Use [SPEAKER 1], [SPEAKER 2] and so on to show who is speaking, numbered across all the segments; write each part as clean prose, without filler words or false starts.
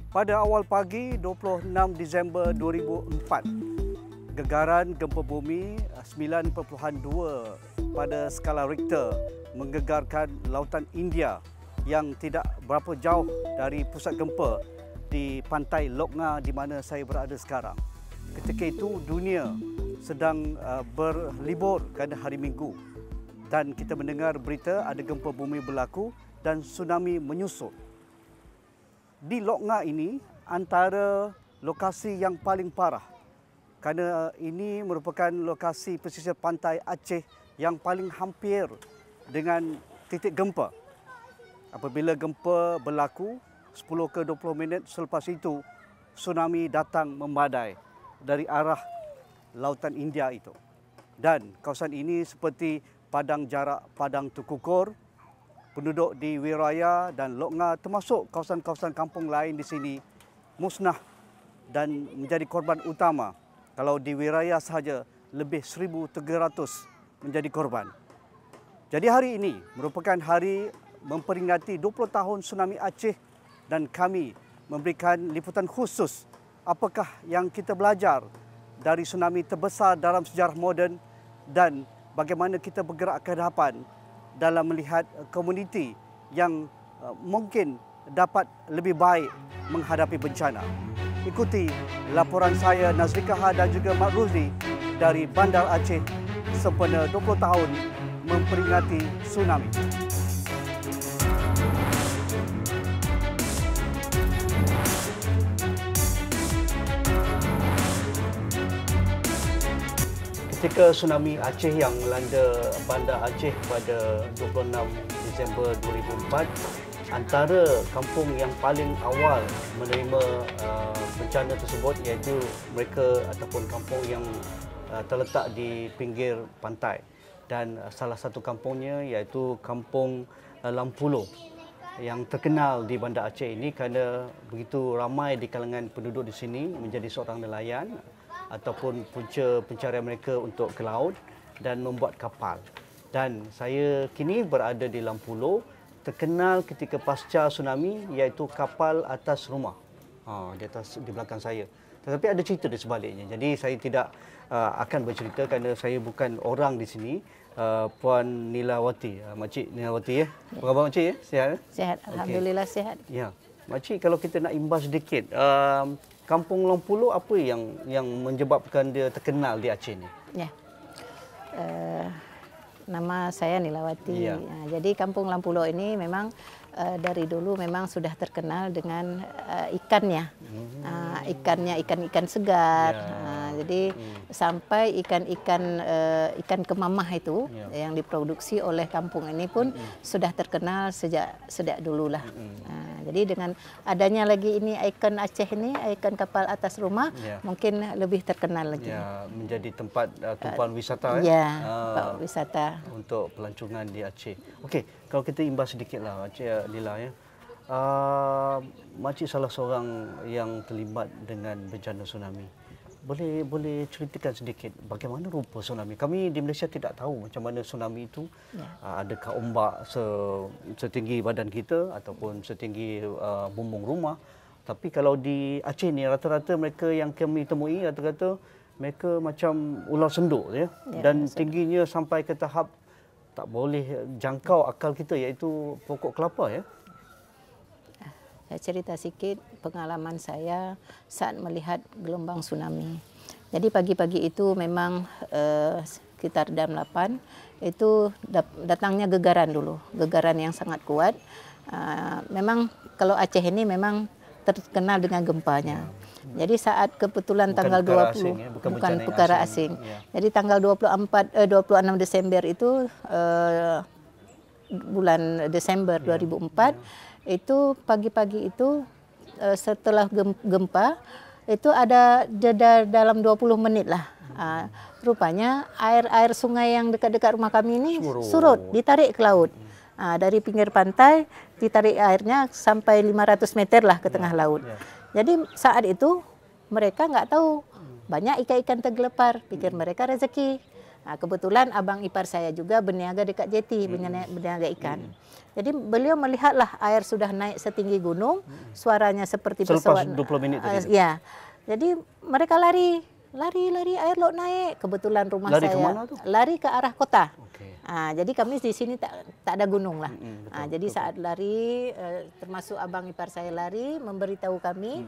[SPEAKER 1] Pada awal pagi 26 Disember 2004, gegaran gempa bumi 9.2 pada skala Richter menggegarkan lautan India yang tidak berapa jauh dari pusat gempa di pantai Lok Nga di mana saya berada sekarang. Ketika itu dunia sedang berlibur kerana hari Minggu dan kita mendengar berita ada gempa bumi berlaku dan tsunami menyusul. Di Lok Nga ini antara lokasi yang paling parah kerana ini merupakan lokasi pesisir pantai Aceh yang paling hampir dengan titik gempa. Apabila gempa berlaku 10 ke 20 minit selepas itu tsunami datang membadai dari arah lautan India itu. Dan kawasan ini seperti padang jarak padang Tukukur, penduduk di Wiraya dan Lok Nga termasuk kawasan-kawasan kampung lain di sini musnah dan menjadi korban utama. Kalau di Wiraya sahaja lebih 1,300 menjadi korban. Jadi hari ini merupakan hari memperingati 20 tahun tsunami Aceh dan kami memberikan liputan khusus apakah yang kita belajar dari tsunami terbesar dalam sejarah moden dan bagaimana kita bergerak ke hadapan dalam melihat komuniti yang mungkin dapat lebih baik menghadapi bencana. Ikuti laporan saya Nazri Kahar dan juga Mak Ruzli dari Bandar Aceh sempena 20 tahun memperingati tsunami. Ketika tsunami Aceh yang melanda Bandar Aceh pada 26 Disember 2004, antara kampung yang paling awal menerima bencana tersebut iaitu mereka ataupun kampung yang terletak di pinggir pantai. Dan salah satu kampungnya iaitu Kampung Lampulo yang terkenal di Bandar Aceh ini kerana begitu ramai di kalangan penduduk di sini menjadi seorang nelayan ataupun punca pencarian mereka untuk ke laut dan membuat kapal. Dan saya kini berada di Lampulo, terkenal ketika pasca tsunami iaitu kapal atas rumah. Di belakang saya. Tetapi ada cerita di sebaliknya. Jadi saya tidak akan bercerita kerana saya bukan orang di sini. Puan Nilawati, Makcik Nilawati ya. Apa khabar Makcik ya? Sihat?
[SPEAKER 2] Sihat, alhamdulillah sihat.
[SPEAKER 1] Ya. Makcik, kalau kita nak imbas sedikit, Kampung Lampulo apa yang menyebabkan dia terkenal di Aceh ni?
[SPEAKER 2] Ya. Nama saya Nilawati.
[SPEAKER 1] Ya.
[SPEAKER 2] Jadi Kampung Lampulo ini memang dari dulu memang sudah terkenal dengan ikannya. Ikannya ikan-ikan segar.
[SPEAKER 1] Ya.
[SPEAKER 2] Jadi sampai ikan kemamah itu yang diproduksi oleh kampung ini pun sudah terkenal sejak dulu lah. Jadi dengan adanya lagi ini ikon Aceh ini, ikon kapal atas rumah, mungkin lebih terkenal lagi.
[SPEAKER 1] Ya, menjadi tempat tumpuan wisata
[SPEAKER 2] tempat wisata
[SPEAKER 1] untuk pelancongan di Aceh. Okey, kalau kita imbas sedikitlah Makcik Lila ya. Makcik salah seorang yang terlibat dengan bencana tsunami. Boleh ceritakan sedikit bagaimana rupa tsunami? Kami di Malaysia tidak tahu macam mana tsunami itu. Adakah ombak setinggi badan kita ataupun setinggi bumbung rumah. Tapi kalau di Aceh ni rata-rata mereka yang kami temui rata-rata mereka macam ular senduk ya. Dan tingginya sampai ke tahap tak boleh jangkau akal kita iaitu pokok kelapa ya.
[SPEAKER 2] Saya cerita sikit pengalaman saya saat melihat gelombang tsunami. Jadi pagi-pagi itu memang sekitar jam 8 itu datangnya gegaran dulu, gegaran yang sangat kuat. Memang kalau Aceh ini memang terkenal dengan gempanya. Jadi saat kebetulan tanggal 20 bukan perkara asing. Jadi tanggal 26 Desember itu bulan Desember 2004 itu pagi-pagi itu setelah gempa itu ada jeda dalam 20 menit lah. Rupanya air sungai yang dekat-dekat rumah kami ini surut, ditarik ke laut. Dari pinggir pantai ditarik airnya sampai 500 meter lah ke tengah laut. Jadi saat itu mereka nggak tahu banyak ikan-ikan tergelepar, pikir mereka rezeki. Kebetulan abang ipar saya juga berniaga dekat jeti, berniaga ikan. Jadi beliau melihatlah air sudah naik setinggi gunung, suaranya seperti
[SPEAKER 1] Selepas
[SPEAKER 2] pesawat.
[SPEAKER 1] 20 menit tadi.
[SPEAKER 2] Ya, jadi mereka lari, air laut naik. Kebetulan rumah
[SPEAKER 1] Lari
[SPEAKER 2] saya
[SPEAKER 1] kemana tuh?
[SPEAKER 2] lari ke arah kota.
[SPEAKER 1] Oke.
[SPEAKER 2] Jadi kami di sini tak ada gunung lah.
[SPEAKER 1] Betul,
[SPEAKER 2] Jadi saat lari, termasuk abang ipar saya lari, memberitahu kami.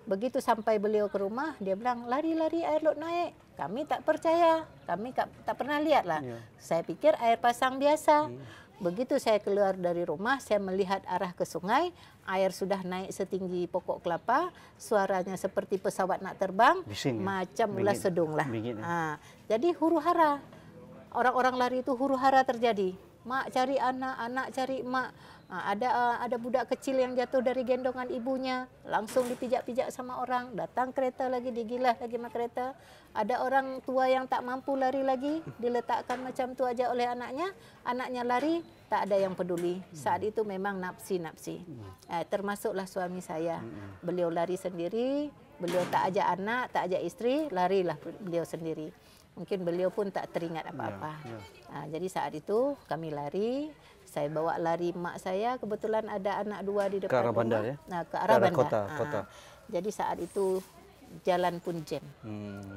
[SPEAKER 2] Begitu sampai beliau ke rumah, dia bilang, lari air laut naik. Kami tak percaya, kami tak pernah lihat lah.
[SPEAKER 1] Ya.
[SPEAKER 2] Saya pikir air pasang biasa. Begitu saya keluar dari rumah, saya melihat arah ke sungai, air sudah naik setinggi pokok kelapa, suaranya seperti pesawat nak terbang,
[SPEAKER 1] Bising, ya?
[SPEAKER 2] macam ulas sedung lah.
[SPEAKER 1] Bingit, ya?
[SPEAKER 2] Jadi huru hara, orang-orang lari itu huru hara terjadi. Mak cari anak, anak cari mak. Ada budak kecil yang jatuh dari gendongan ibunya, langsung dipijak-pijak sama orang, datang kereta lagi, digilah lagi sama kereta. Ada orang tua yang tak mampu lari lagi, diletakkan macam tu aja oleh anaknya, anaknya lari, tak ada yang peduli. Saat itu memang nafsi-nafsi. Termasuklah suami saya, beliau lari sendiri, beliau tak ajak anak, tak ajak isteri, larilah beliau sendiri. Mungkin beliau pun tak teringat apa-apa. Jadi saat itu kami lari, saya bawa lari mak saya, kebetulan ada anak 2 di depan
[SPEAKER 1] ke arah
[SPEAKER 2] rumah.
[SPEAKER 1] bandar, ya?
[SPEAKER 2] Ke arah bandar.
[SPEAKER 1] Kota.
[SPEAKER 2] Jadi saat itu jalan pun jam.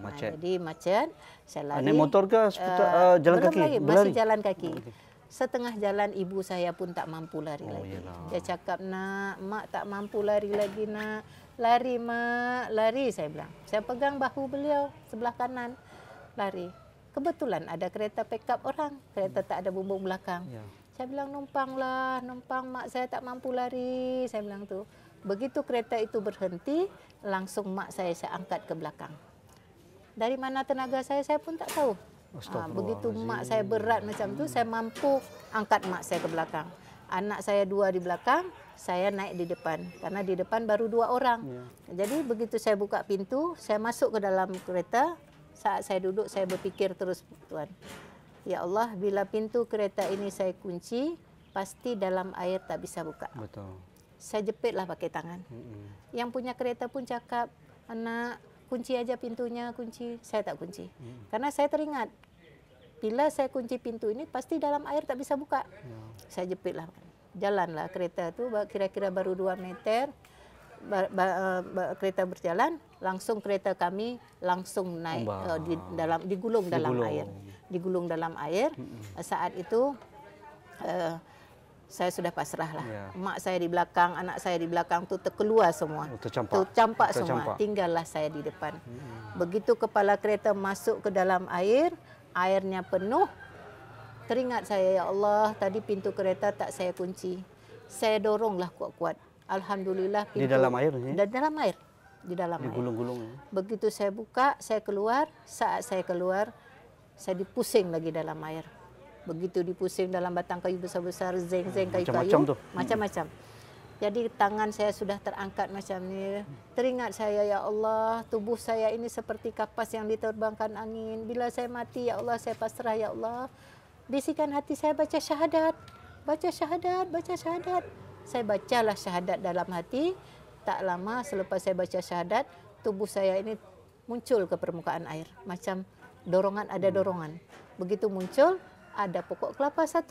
[SPEAKER 1] Macet.
[SPEAKER 2] Jadi macet, saya lari.
[SPEAKER 1] Naik motor ke jalan
[SPEAKER 2] belum
[SPEAKER 1] kaki?
[SPEAKER 2] lagi,
[SPEAKER 1] Berlari?
[SPEAKER 2] masih jalan kaki. Setengah jalan ibu saya pun tak mampu lari lagi.
[SPEAKER 1] Yalah.
[SPEAKER 2] Dia cakap, nak, mak tak mampu lari lagi nak. Lari mak, lari saya bilang. Saya pegang bahu beliau sebelah kanan, lari. Kebetulan ada kereta pick-up orang, kereta tak ada bumbung belakang.
[SPEAKER 1] Ya.
[SPEAKER 2] Saya bilang, numpanglah, numpang mak saya tak mampu lari, saya bilang tu. Begitu kereta itu berhenti, langsung mak saya angkat ke belakang. Dari mana tenaga saya pun tak tahu. Begitu mak saya berat macam tu, saya mampu angkat mak saya ke belakang. Anak saya 2 di belakang, saya naik di depan. Karena di depan baru 2 orang. Jadi begitu saya buka pintu, saya masuk ke dalam kereta. Saat saya duduk, saya berfikir terus, Tuhan. Ya Allah, bila pintu kereta ini saya kunci, pasti dalam air tak bisa buka.
[SPEAKER 1] Betul.
[SPEAKER 2] Saya jepitlah pakai tangan. Yang punya kereta pun cakap, anak, kunci aja pintunya, kunci. Saya tak kunci. Karena saya teringat, bila saya kunci pintu ini, pasti dalam air tak bisa buka. Saya jepitlah. Jalanlah kereta itu, kira-kira baru 2 meter. Kereta berjalan, langsung kereta kami langsung naik digulung dalam air. Saat itu saya sudah pasrah lah. Mak saya di belakang, anak saya di belakang tu terkeluar semua. Tercampak semua. Tinggallah saya di depan. Begitu kepala kereta masuk ke dalam air, airnya penuh. Teringat saya, ya Allah, tadi pintu kereta tak saya kunci. Saya doronglah kuat-kuat. Alhamdulillah pintu.
[SPEAKER 1] Di dalam air ni?
[SPEAKER 2] Di dalam air.
[SPEAKER 1] Digulung-gulung.
[SPEAKER 2] Begitu saya buka, saya keluar. Saat saya keluar, saya dipusing lagi dalam air. Begitu dipusing dalam batang kayu besar-besar, zeng-zeng kayu-kayu. Macam-macam. Jadi tangan saya sudah terangkat macam ni. Teringat saya, ya Allah, tubuh saya ini seperti kapas yang diterbangkan angin. Bila saya mati, ya Allah, saya pasrah, ya Allah. Bisikan hati saya, baca syahadat. Baca syahadat, baca syahadat. Saya bacalah syahadat dalam hati. Tak lama selepas saya baca syahadat, tubuh saya ini muncul ke permukaan air. Macam dorongan, ada dorongan. Begitu muncul, ada pokok kelapa 1.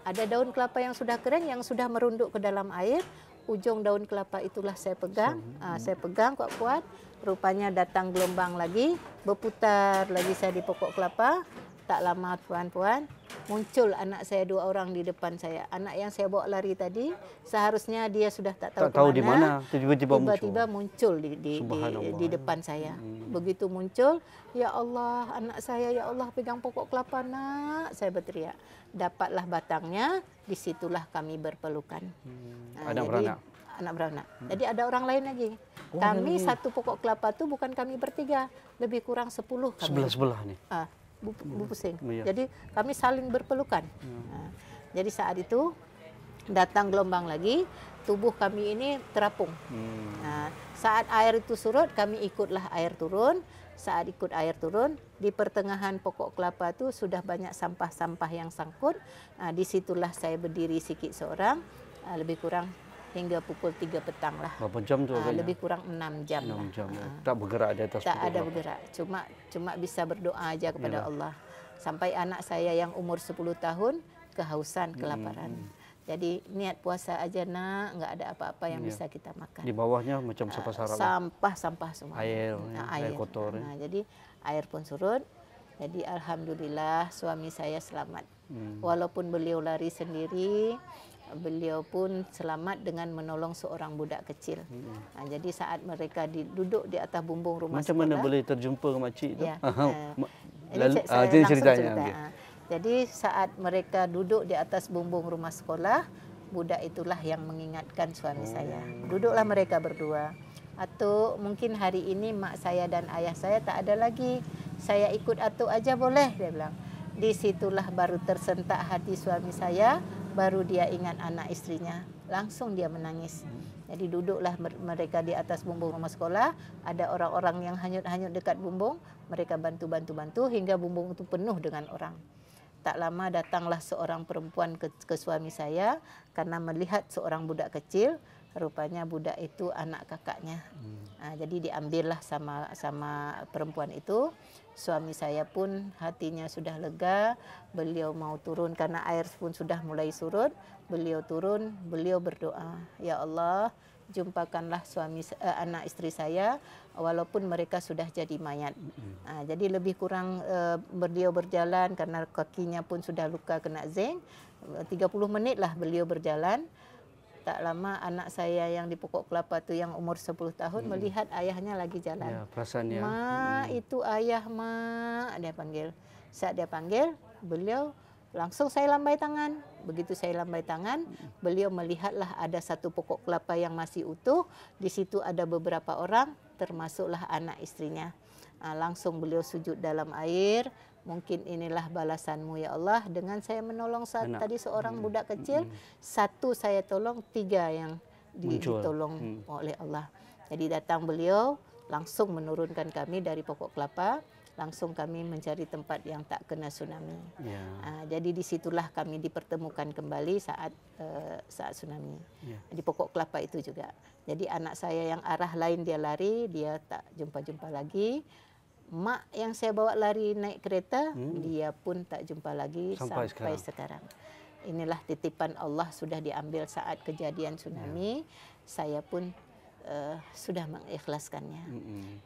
[SPEAKER 2] Ada daun kelapa yang sudah kering, yang sudah merunduk ke dalam air. Ujung daun kelapa itulah saya pegang. Saya pegang kuat-kuat. Rupanya datang gelombang lagi. Berputar lagi saya di pokok kelapa. Tak lama puan-puan, muncul anak saya 2 orang di depan saya. Anak yang saya bawa lari tadi, seharusnya dia sudah tak tahu
[SPEAKER 1] di mana.
[SPEAKER 2] Tiba-tiba muncul di depan saya. Begitu muncul, ya Allah, anak saya, ya Allah, pegang pokok kelapa, nak. Saya berteriak. Dapatlah batangnya, disitulah kami berpelukan. Anak beranak. Jadi ada orang lain lagi. Kami satu pokok kelapa tu bukan kami bertiga, lebih kurang 10 kami.
[SPEAKER 1] Sebelah ni.
[SPEAKER 2] Bu pusing. Jadi kami saling berpelukan. Jadi saat itu datang gelombang lagi, tubuh kami ini terapung. Saat air itu surut, kami ikutlah air turun. Saat ikut air turun, di pertengahan pokok kelapa itu sudah banyak sampah-sampah yang sangkut. Disitulah saya berdiri sikit seorang, lebih kurang hingga pukul 3 petang lah.
[SPEAKER 1] Berapa jam tu?
[SPEAKER 2] Lebih kurang 6 jam.
[SPEAKER 1] 6 jam. Tak bergerak di atas.
[SPEAKER 2] Tak ada bergerak. Cuma bisa berdoa aja kepada Allah. Sampai anak saya yang umur 10 tahun kehausan, kelaparan. Jadi niat puasa aja nak, nggak ada apa-apa yang bisa kita makan.
[SPEAKER 1] Di bawahnya macam sampah sarap.
[SPEAKER 2] Sampah semua.
[SPEAKER 1] Air kotor.
[SPEAKER 2] Nah, jadi air pun surut. Jadi alhamdulillah suami saya selamat. Walaupun beliau lari sendiri, beliau pun selamat dengan menolong seorang budak kecil. Nah, jadi saat mereka duduk di atas bumbung rumah
[SPEAKER 1] macam
[SPEAKER 2] sekolah.
[SPEAKER 1] Mana boleh terjumpa dengan makcik tu?
[SPEAKER 2] Ya,
[SPEAKER 1] Lalu,
[SPEAKER 2] saya
[SPEAKER 1] jadi
[SPEAKER 2] langsung
[SPEAKER 1] ceritanya.
[SPEAKER 2] cerita. Jadi saat mereka duduk di atas bumbung rumah sekolah, budak itulah yang mengingatkan suami saya. Duduklah mereka berdua. Atau mungkin hari ini mak saya dan ayah saya tak ada lagi. Saya ikut Atuk aja boleh, dia bilang. Disitulah baru tersentak hati suami saya, baru dia ingat anak istrinya. Langsung dia menangis. Jadi duduklah mereka di atas bumbung rumah sekolah. Ada orang-orang yang hanyut-hanyut dekat bumbung. Mereka bantu hingga bumbung itu penuh dengan orang. Tak lama datanglah seorang perempuan ke suami saya karena melihat seorang budak kecil. Rupanya budak itu anak kakaknya. Jadi diambillah sama perempuan itu. Suami saya pun hatinya sudah lega. Beliau mau turun karena air pun sudah mulai surut. Beliau turun, beliau berdoa, ya Allah, jumpakanlah anak istri saya walaupun mereka sudah jadi mayat. Jadi lebih kurang beliau berjalan karena kakinya pun sudah luka kena zinc. 30 menit lah beliau berjalan. Tak lama anak saya yang di Pokok Kelapa tu yang umur 10 tahun melihat ayahnya lagi jalan.
[SPEAKER 1] Ya, perasaannya.
[SPEAKER 2] Ma, itu ayah, ma, dia panggil. Saat dia panggil, beliau langsung saya lambai tangan. Begitu saya lambai tangan, beliau melihatlah ada satu pokok kelapa yang masih utuh. Di situ ada beberapa orang, termasuklah anak istrinya. Langsung beliau sujud dalam air. Mungkin inilah balasanmu ya Allah. Dengan saya menolong tadi seorang budak kecil, satu saya tolong, 3 yang ditolong oleh Allah. Jadi datang beliau, langsung menurunkan kami dari pokok kelapa. Langsung kami mencari tempat yang tak kena tsunami. Jadi disitulah kami dipertemukan kembali saat tsunami. Di pokok kelapa itu juga. Jadi anak saya yang arah lain dia lari, dia tak jumpa-jumpa lagi. Mak yang saya bawa lari naik kereta, dia pun tak jumpa lagi sampai sekarang. Inilah titipan Allah sudah diambil saat kejadian tsunami. Saya pun sudah mengikhlaskannya.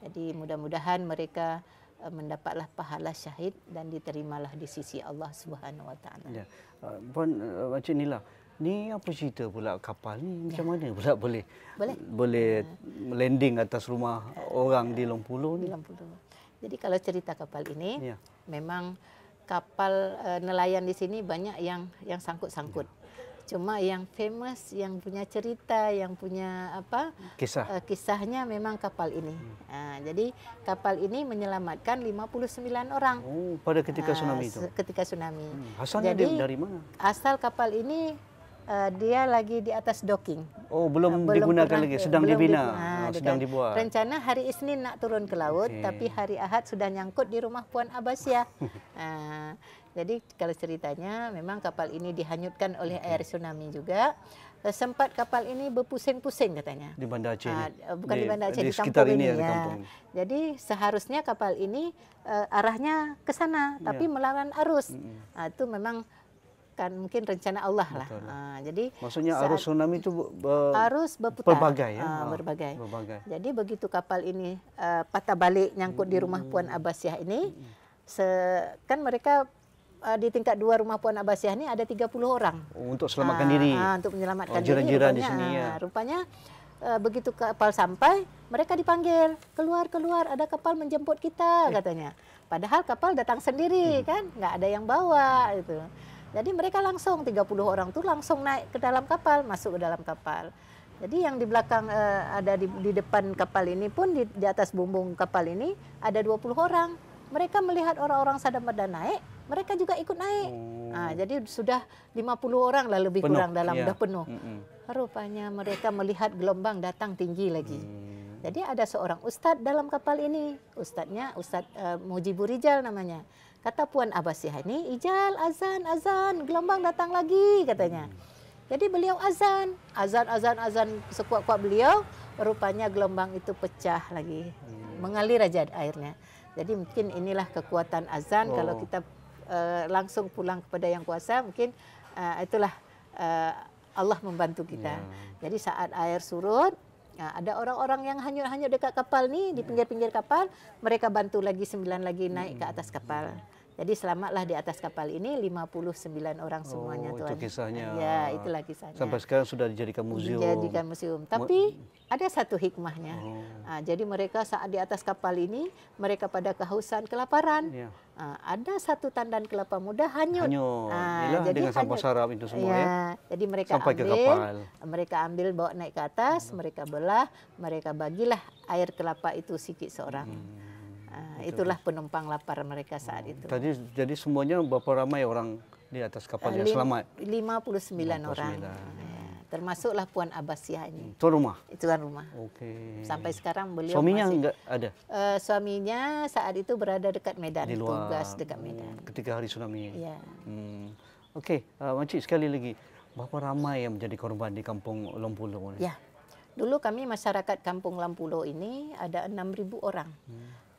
[SPEAKER 2] Jadi mudah-mudahan mereka mendapatlah pahala syahid dan diterimalah di sisi Allah Subhanahu Wa Taala.
[SPEAKER 1] Ya, Puan Encik Nila, ni apa cerita pula kapal ni? Macam mana pula boleh landing atas rumah orang di Longpulo ni?
[SPEAKER 2] Jadi kalau cerita kapal ini, memang kapal nelayan di sini banyak yang sangkut-sangkut. Cuma yang famous, yang punya cerita, yang punya kisahnya memang kapal ini. Jadi kapal ini menyelamatkan 59 orang.
[SPEAKER 1] Oh, pada ketika tsunami itu?
[SPEAKER 2] Ketika tsunami.
[SPEAKER 1] Asalnya dari mana?
[SPEAKER 2] Asal kapal ini dia lagi di atas docking.
[SPEAKER 1] Oh, belum digunakan lagi, sedang dibina, sedang dibuat.
[SPEAKER 2] Rencana hari Isnin nak turun ke laut, tapi hari Ahad sudah nyangkut di rumah Puan Abasyah. Jadi kalau ceritanya memang kapal ini dihanyutkan oleh air tsunami juga. Sempat kapal ini berpusing-pusing katanya.
[SPEAKER 1] Di Banda Aceh.
[SPEAKER 2] Bukan di Banda Aceh, di
[SPEAKER 1] sekitar
[SPEAKER 2] kampung
[SPEAKER 1] ini.
[SPEAKER 2] Ya. Kampung. Jadi seharusnya kapal ini arahnya ke sana, tapi melawan arus. Itu memang kan mungkin rencana Allah lah. Jadi
[SPEAKER 1] maksudnya arus tsunami itu
[SPEAKER 2] arus berputar,
[SPEAKER 1] berbagai ya.
[SPEAKER 2] Berbagai. Jadi begitu kapal ini patah balik nyangkut di rumah Puan Abasyah ini, kan mereka di tingkat 2 rumah Puan Abasyah ini ada 30 orang.
[SPEAKER 1] Untuk selamatkan diri.
[SPEAKER 2] Untuk menyelamatkan diri.
[SPEAKER 1] Jiran-jiran di sini ya.
[SPEAKER 2] Rupanya begitu kapal sampai, mereka dipanggil, keluar, ada kapal menjemput kita katanya. Padahal kapal datang sendiri kan, nggak ada yang bawa gitu. Jadi mereka langsung 30 orang tuh langsung naik ke dalam kapal, masuk ke dalam kapal. Jadi yang di belakang ada di depan kapal ini pun di atas bumbung kapal ini ada 20 orang. Mereka melihat orang-orang sadar-sadar naik, mereka juga ikut naik. Jadi sudah 50 orang lah lebih kurang dalam sudah penuh. Rupanya mereka melihat gelombang datang tinggi lagi. Jadi ada seorang ustadz dalam kapal ini. Ustadznya Ustadz Mujibur Rijal namanya. Kata Puan Abasyah ini, Ijal, azan, gelombang datang lagi katanya. Jadi beliau azan sekuat-kuat beliau, rupanya gelombang itu pecah lagi. Mengalir aja airnya. Jadi mungkin inilah kekuatan azan kalau kita langsung pulang kepada Yang Kuasa, mungkin itulah Allah membantu kita. Jadi saat air surut, ada orang-orang yang hanyut-hanyut dekat kapal ni, di pinggir-pinggir kapal, mereka bantu lagi 9 lagi naik ke atas kapal. Jadi selamatlah di atas kapal ini 59 orang semuanya, Tuan.
[SPEAKER 1] Itu kisahnya.
[SPEAKER 2] Ya, itulah kisahnya.
[SPEAKER 1] Sampai sekarang sudah dijadikan museum.
[SPEAKER 2] Dijadikan museum. Tapi ada satu hikmahnya. Jadi mereka saat di atas kapal ini, mereka pada kehausan, kelaparan.
[SPEAKER 1] Ya.
[SPEAKER 2] Ada satu tandan kelapa muda hanyut.
[SPEAKER 1] Jadi dengan sampah sarap itu semua ya.
[SPEAKER 2] Jadi mereka
[SPEAKER 1] sampai
[SPEAKER 2] ambil,
[SPEAKER 1] ke kapal.
[SPEAKER 2] Mereka ambil bawa naik ke atas, mereka belah, mereka bagilah air kelapa itu sikit seorang. Itulah penumpang lapar mereka saat itu.
[SPEAKER 1] Jadi semuanya berapa ramai orang di atas kapal yang selamat?
[SPEAKER 2] 59 orang. Termasuklah Puan Abbasiyah ini.
[SPEAKER 1] Tuan rumah?
[SPEAKER 2] Tuan rumah.
[SPEAKER 1] Okey.
[SPEAKER 2] Sampai sekarang beliau
[SPEAKER 1] suaminya
[SPEAKER 2] masih
[SPEAKER 1] enggak ada?
[SPEAKER 2] Suaminya saat itu berada dekat Medan,
[SPEAKER 1] di luar,
[SPEAKER 2] tugas dekat Medan.
[SPEAKER 1] Ketika hari tsunami.
[SPEAKER 2] Ya.
[SPEAKER 1] Okey, Makcik sekali lagi, berapa ramai yang menjadi korban di Kampung Lampulo ini?
[SPEAKER 2] Ya. Dulu kami masyarakat Kampung Lampulo ini ada 6.000 orang.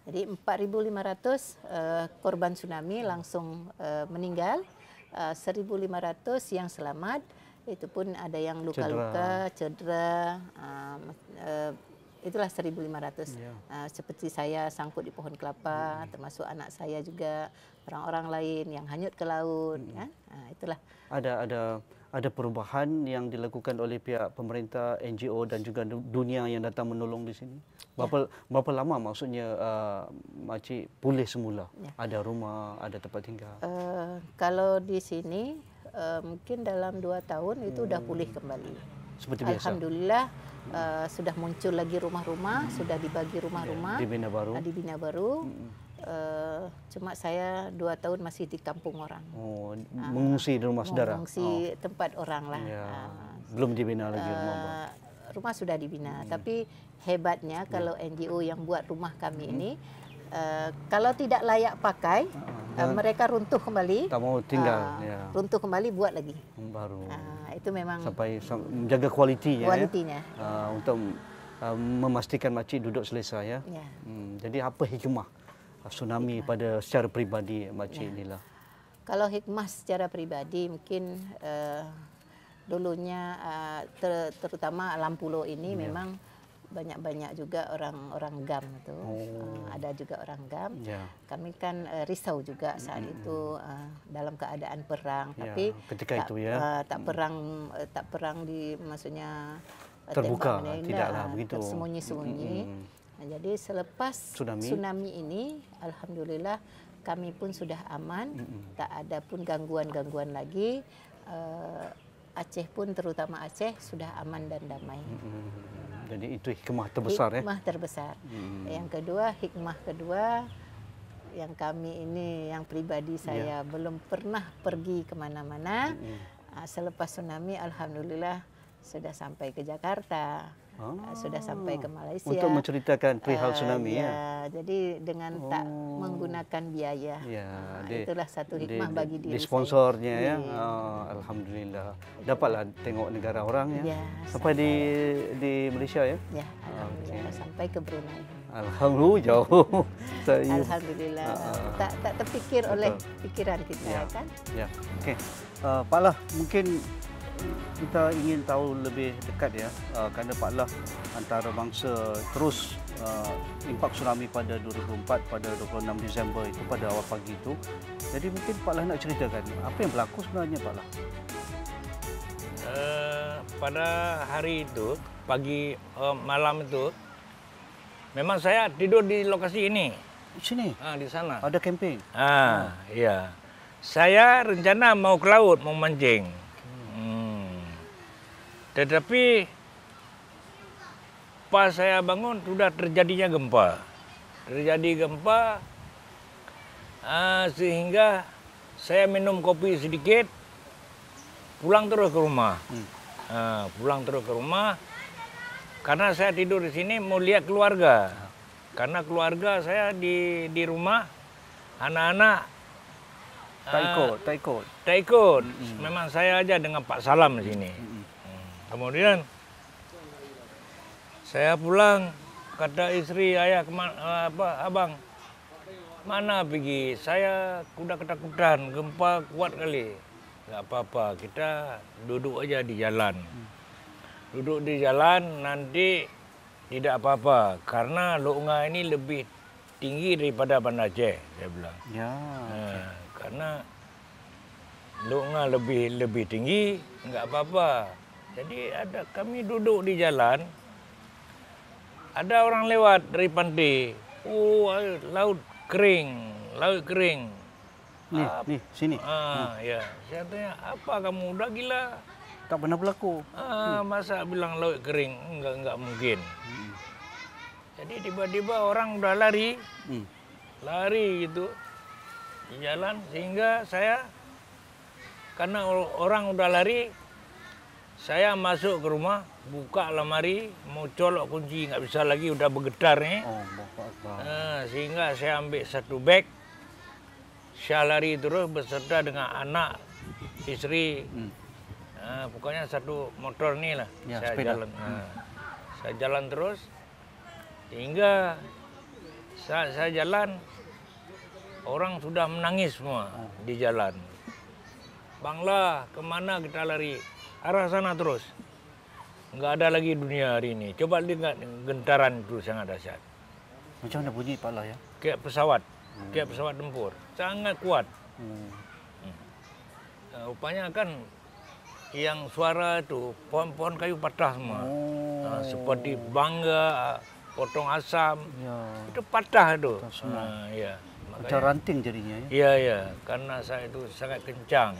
[SPEAKER 2] Jadi 4.500 korban tsunami langsung meninggal, 1.500 yang selamat. Itu pun ada yang luka-luka, cedera, itulah 1.500. Seperti saya sangkut di pohon kelapa, termasuk anak saya juga, orang-orang lain yang hanyut ke laut. Itulah.
[SPEAKER 1] Ada perubahan yang dilakukan oleh pihak pemerintah, NGO dan juga dunia yang datang menolong di sini? Berapa lama maksudnya Makcik pulih semula? Ada rumah, ada tempat tinggal?
[SPEAKER 2] Kalau di sini mungkin dalam 2 tahun itu sudah pulih kembali.
[SPEAKER 1] Seperti biasa?
[SPEAKER 2] Alhamdulillah sudah muncul lagi rumah-rumah, sudah dibagi rumah-rumah.
[SPEAKER 1] Dibina baru?
[SPEAKER 2] Dibina baru. Cuma saya 2 tahun masih di kampung orang.
[SPEAKER 1] Mengungsi di rumah saudara?
[SPEAKER 2] Mengungsi tempat orang lah.
[SPEAKER 1] Belum dibina lagi rumah?
[SPEAKER 2] Rumah sudah dibina, tapi hebatnya kalau NGO yang buat rumah kami ini, kalau tidak layak pakai, mereka runtuh kembali.
[SPEAKER 1] Tak mau tinggal.
[SPEAKER 2] Runtuh kembali, buat lagi.
[SPEAKER 1] Baru.
[SPEAKER 2] Itu memang
[SPEAKER 1] sampai menjaga kualitinya.
[SPEAKER 2] Kualitinya.
[SPEAKER 1] Untuk memastikan Makcik duduk selesa ya. Jadi apa hikmah tsunami pada secara peribadi Makcik inilah?
[SPEAKER 2] Kalau hikmah secara peribadi mungkin dulunya terutama Lampulo ini memang banyak-banyak juga orang GAM itu. Ada juga orang GAM. Kami kan risau juga saat itu dalam keadaan perang, tapi
[SPEAKER 1] ketika itu ya
[SPEAKER 2] tak perang di maksudnya
[SPEAKER 1] terbuka, tidaklah begitu.
[SPEAKER 2] Tersembunyi-sembunyi. Jadi selepas tsunami ini, alhamdulillah kami pun sudah aman, tak ada pun gangguan-gangguan lagi. Aceh pun, terutama Aceh, sudah aman dan damai.
[SPEAKER 1] Jadi itu hikmah terbesar
[SPEAKER 2] hikmah terbesar. Yang kedua, hikmah kedua, yang kami ini, yang pribadi saya belum pernah pergi kemana-mana. Selepas tsunami, alhamdulillah sudah sampai ke Jakarta. Sudah sampai ke Malaysia.
[SPEAKER 1] Untuk menceritakan perihal tsunami
[SPEAKER 2] jadi dengan tak menggunakan biaya. Itulah satu hikmah bagi diri saya.
[SPEAKER 1] Sponsornya ya. Alhamdulillah. Dapatlah tengok negara orang ya. Sampai di Malaysia ya.
[SPEAKER 2] Alhamdulillah sampai ke Brunei.
[SPEAKER 1] Alhamdulillah jauh.
[SPEAKER 2] Alhamdulillah. Tak terfikir oleh pikiran kita kan.
[SPEAKER 1] Ya. Okey. Pak Lah, mungkin kita ingin tahu lebih dekat ya, kerana Pak Lah antara bangsa terus impak tsunami pada 2004 pada 26 Disember itu pada awal pagi itu. Jadi mungkin Pak Lah nak ceritakan apa yang berlaku sebenarnya Pak Lah?
[SPEAKER 3] Pada hari itu, pagi malam itu, memang saya tidur di lokasi ini.
[SPEAKER 1] Di sini?
[SPEAKER 3] Di sana.
[SPEAKER 1] Ada camping?
[SPEAKER 3] Iya. Saya rencana mau ke laut, mau mancing. Tetapi pas saya bangun sudah terjadinya gempa. Terjadi gempa sehingga saya minum kopi sedikit, pulang terus ke rumah. Pulang terus ke rumah karena saya tidur di sini mau lihat keluarga. Karena keluarga saya di rumah, anak-anak
[SPEAKER 1] tak ikut.
[SPEAKER 3] Memang saya aja dengan Pak Salam di sini. Kemudian saya pulang, kata istri, ayah, abang, Mana pergi? Saya kuda ketakutan, gempa kuat kali. Nggak apa-apa, kita duduk aja di jalan. Duduk di jalan nanti tidak apa-apa. Karena Lok Nga ini lebih tinggi daripada Banda Aceh, saya bilang.
[SPEAKER 1] Ya.
[SPEAKER 3] Karena Lok Nga lebih tinggi, nggak apa-apa. Jadi kami duduk di jalan, ada orang lewat dari pantai. Oh, laut kering.
[SPEAKER 1] Nih, sini.
[SPEAKER 3] Ya. Saya tanya, apa kamu udah gila?
[SPEAKER 1] Tak pernah berlaku.
[SPEAKER 3] Masa bilang laut kering? Enggak mungkin. Jadi tiba-tiba orang udah lari gitu di jalan, sehingga saya, karena orang udah lari, saya masuk ke rumah, buka lemari, mau colok kunci, nggak bisa lagi, udah bergetar nih. Sehingga saya ambil satu bag, saya lari terus beserta dengan anak, istri. Pokoknya satu motor nih lah,
[SPEAKER 1] ya,
[SPEAKER 3] saya
[SPEAKER 1] sepeda.
[SPEAKER 3] jalan. Saya jalan terus, hingga saat saya jalan, orang sudah menangis semua di jalan. Bangla, kemana kita lari? Arah sana terus. Nggak ada lagi dunia hari ini. Coba lihat gentaran itu sangat dahsyat.
[SPEAKER 1] Macam mana bunyi Pak Lah ya?
[SPEAKER 3] Kayak pesawat tempur. Sangat kuat. Rupanya kan yang suara itu pohon-pohon kayu patah semua. Seperti bangga, potong asam. Ya. Itu patah itu. Ya.
[SPEAKER 1] Macam ranting jadinya ya?
[SPEAKER 3] Iya, iya. Karena saya itu sangat kencang.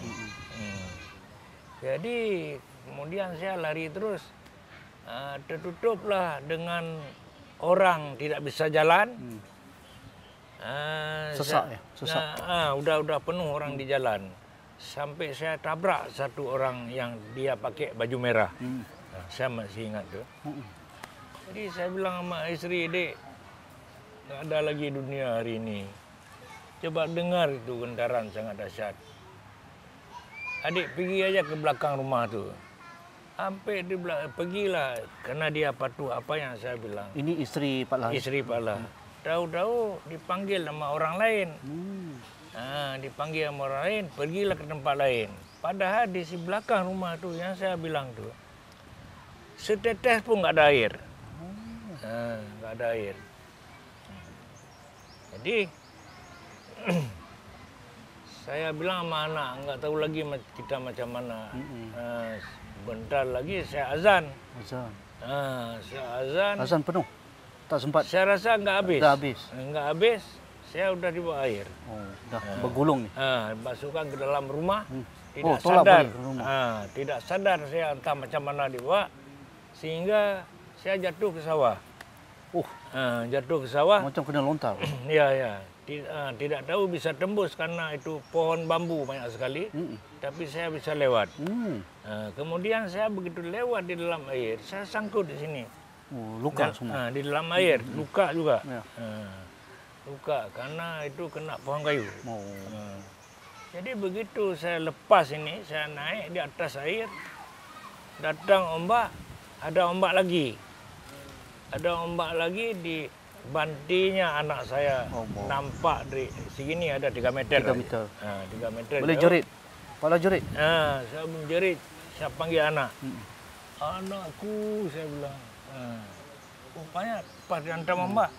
[SPEAKER 3] Jadi kemudian saya lari terus. Tertutuplah dengan orang tidak bisa jalan.
[SPEAKER 1] Sesak ya? Sesak.
[SPEAKER 3] Udah penuh orang di jalan. Sampai saya tabrak satu orang yang dia pakai baju merah. Saya masih ingat tuh. Jadi saya bilang sama istri, Dek, nggak ada lagi dunia hari ini. Coba dengar itu gentaran sangat dahsyat. Adik pergi aja ke belakang rumah tuh. Sampai di belakang, pergilah, karena dia patuh apa yang saya bilang.
[SPEAKER 1] Ini istri Pak Lah?
[SPEAKER 3] Istri Pak Lah. Tahu-tahu dipanggil sama orang lain. Dipanggil sama orang lain, pergilah ke tempat lain. Padahal di si belakang rumah tuh yang saya bilang tuh, setetes pun nggak ada air. Nggak ada air. Jadi saya bilang sama anak, nggak tahu lagi kita macam mana. Bentar lagi saya azan. Saya azan.
[SPEAKER 1] Azan penuh? Tak sempat?
[SPEAKER 3] Saya rasa nggak habis. Nggak habis. Saya udah di bawah air.
[SPEAKER 1] Dah bergulung nih.
[SPEAKER 3] Masukkan ke dalam rumah. Tidak sadar. Tidak sadar saya entah macam mana di bawah. Sehingga saya jatuh ke sawah. Jatuh ke sawah.
[SPEAKER 1] Macam kena lontar.
[SPEAKER 3] Ya. Tidak tahu bisa tembus karena itu pohon bambu banyak sekali. Tapi saya bisa lewat. Kemudian saya begitu lewat di dalam air, saya sangkut di sini.
[SPEAKER 1] Luka semua?
[SPEAKER 3] Di dalam air, luka juga. Luka karena itu kena pohon kayu. Jadi begitu saya lepas ini, saya naik di atas air, datang ombak, ada ombak lagi. Ada ombak lagi di bantinya anak saya. Nampak dari segini ada 3 meter. 3 meter. 3 meter.
[SPEAKER 1] Boleh jerit? Kepala jerit?
[SPEAKER 3] Saya menjerit, saya panggil anak. Anakku, saya bilang. Rupanya pas dihantam ombak,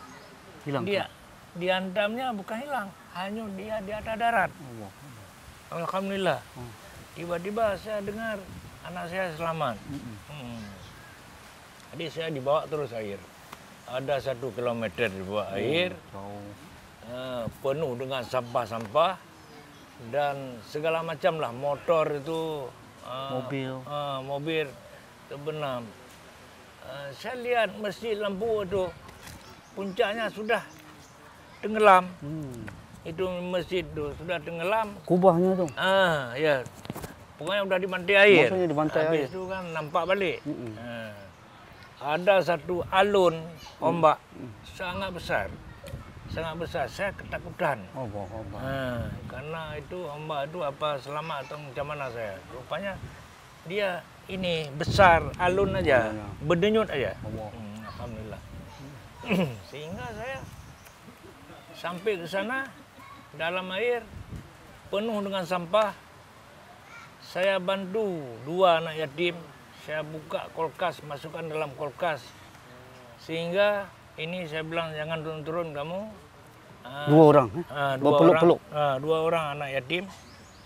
[SPEAKER 1] hilang.
[SPEAKER 3] Dia dihantamnya bukan hilang, hanya dia di atas darat. Alhamdulillah. Tiba-tiba saya dengar anak saya selamat. Jadi saya dibawa terus air. Ada 1 kilometer di bawah air, penuh dengan sampah-sampah dan segala macam lah, motor itu, mobil terbenam. Saya lihat masjid lampu itu puncaknya sudah tenggelam. Itu masjid itu sudah tenggelam.
[SPEAKER 1] Kubahnya tu?
[SPEAKER 3] Ya. Pokoknya udah dibantai air.
[SPEAKER 1] Maksudnya dibantai air.
[SPEAKER 3] Habis itu kan nampak balik. Ada satu alun ombak sangat besar. Sangat besar. Saya ketakutan. Karena itu ombak itu apa selamat atau macam mana saya. Rupanya dia ini besar, alun aja, berdenyut aja. Alhamdulillah. Sehingga sampai ke sana dalam air penuh dengan sampah. Saya bantu 2 anak yatim. Saya buka kulkas, masukkan dalam kulkas. Sehingga ini saya bilang jangan turun-turun kamu.
[SPEAKER 1] 2 orang, berpeluk-peluk.
[SPEAKER 3] 2 orang anak yatim.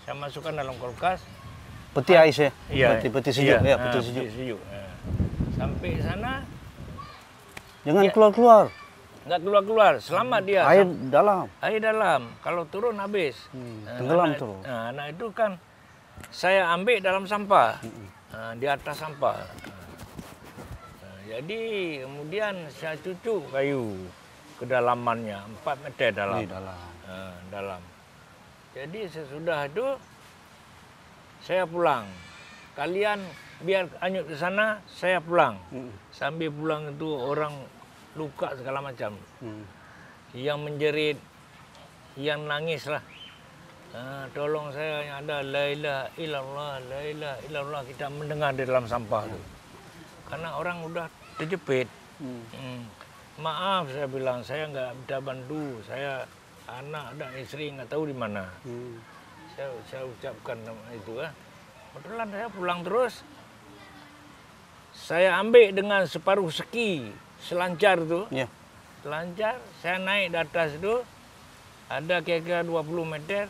[SPEAKER 3] Saya masukkan dalam kulkas.
[SPEAKER 1] Peti ais ya?
[SPEAKER 3] Iya.
[SPEAKER 1] Peti sejuk.
[SPEAKER 3] Iya,
[SPEAKER 1] Ya, peti sejuk.
[SPEAKER 3] Sampai sana.
[SPEAKER 1] Jangan keluar-keluar.
[SPEAKER 3] Nggak keluar-keluar, selamat dia.
[SPEAKER 1] Air dalam.
[SPEAKER 3] Air dalam, kalau turun habis.
[SPEAKER 1] Tenggelam terus.
[SPEAKER 3] Anak itu kan saya ambil dalam sampah, di atas sampah. Jadi kemudian saya cucuk kayu kedalamannya 4 meter dalam. Dalam. Jadi sesudah itu saya pulang. Kalian biar hanyut ke sana, saya pulang. Sambil pulang itu orang luka segala macam. Yang menjerit, yang nangis lah. Tolong saya yang ada la ilaha illallah, la ilaha illallah. Kita mendengar di dalam sampah itu. Karena orang udah terjepit. Maaf saya bilang, saya nggak bisa bantu. Saya anak dan istri nggak tahu di mana. Saya ucapkan itu kan. Kebetulan saya pulang terus. Saya ambil dengan separuh ski. Selancar tu, selancar, saya naik di atas itu, ada kira-kira 20 meter,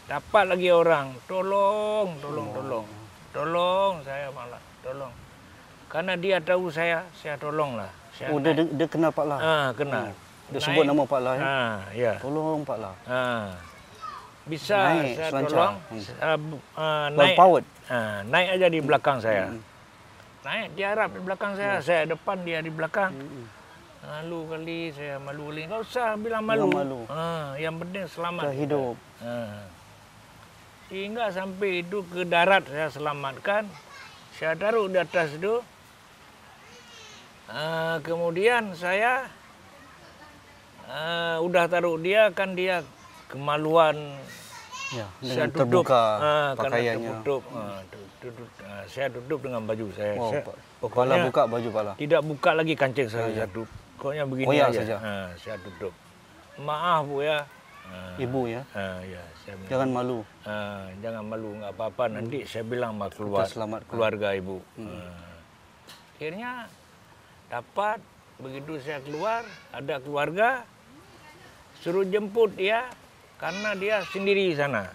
[SPEAKER 3] dapat lagi orang, tolong, saya malah, tolong. Karena dia tahu saya tolonglah.
[SPEAKER 1] Dia kenal Pak Lah?
[SPEAKER 3] Kenal.
[SPEAKER 1] Dia sebut nama Pak Lah ya?
[SPEAKER 3] Ya.
[SPEAKER 1] Tolong Pak Lah.
[SPEAKER 3] Bisa
[SPEAKER 1] naik,
[SPEAKER 3] saya
[SPEAKER 1] selancar.
[SPEAKER 3] tolong,
[SPEAKER 1] naik, powered.
[SPEAKER 3] Naik aja di belakang saya. Naik diharap di belakang saya depan dia di belakang. Malu kali, saya malu kali. Enggak usah bilang malu. Yang penting selamat.
[SPEAKER 1] Kita hidup.
[SPEAKER 3] Sehingga sampai itu ke darat saya selamatkan. Saya taruh di atas itu. Kemudian saya udah taruh dia, kan dia kemaluan.
[SPEAKER 1] Ya,
[SPEAKER 3] saya
[SPEAKER 1] tutup
[SPEAKER 3] karena
[SPEAKER 1] pakaiannya.
[SPEAKER 3] tertutup. Saya tutup dengan baju saya.
[SPEAKER 1] Pokoknya buka baju Pak Lah.
[SPEAKER 3] Tidak buka lagi kancing saya tutup. Pokoknya begini aja. Saya tutup. Maaf Bu ya.
[SPEAKER 1] Ibu ya.
[SPEAKER 3] Saya bilang,
[SPEAKER 1] jangan malu.
[SPEAKER 3] Jangan malu, nggak apa-apa. Nanti saya bilang sama keluarga Ibu. Akhirnya dapat, begitu saya keluar, ada keluarga suruh jemput dia. Karena dia sendiri sana.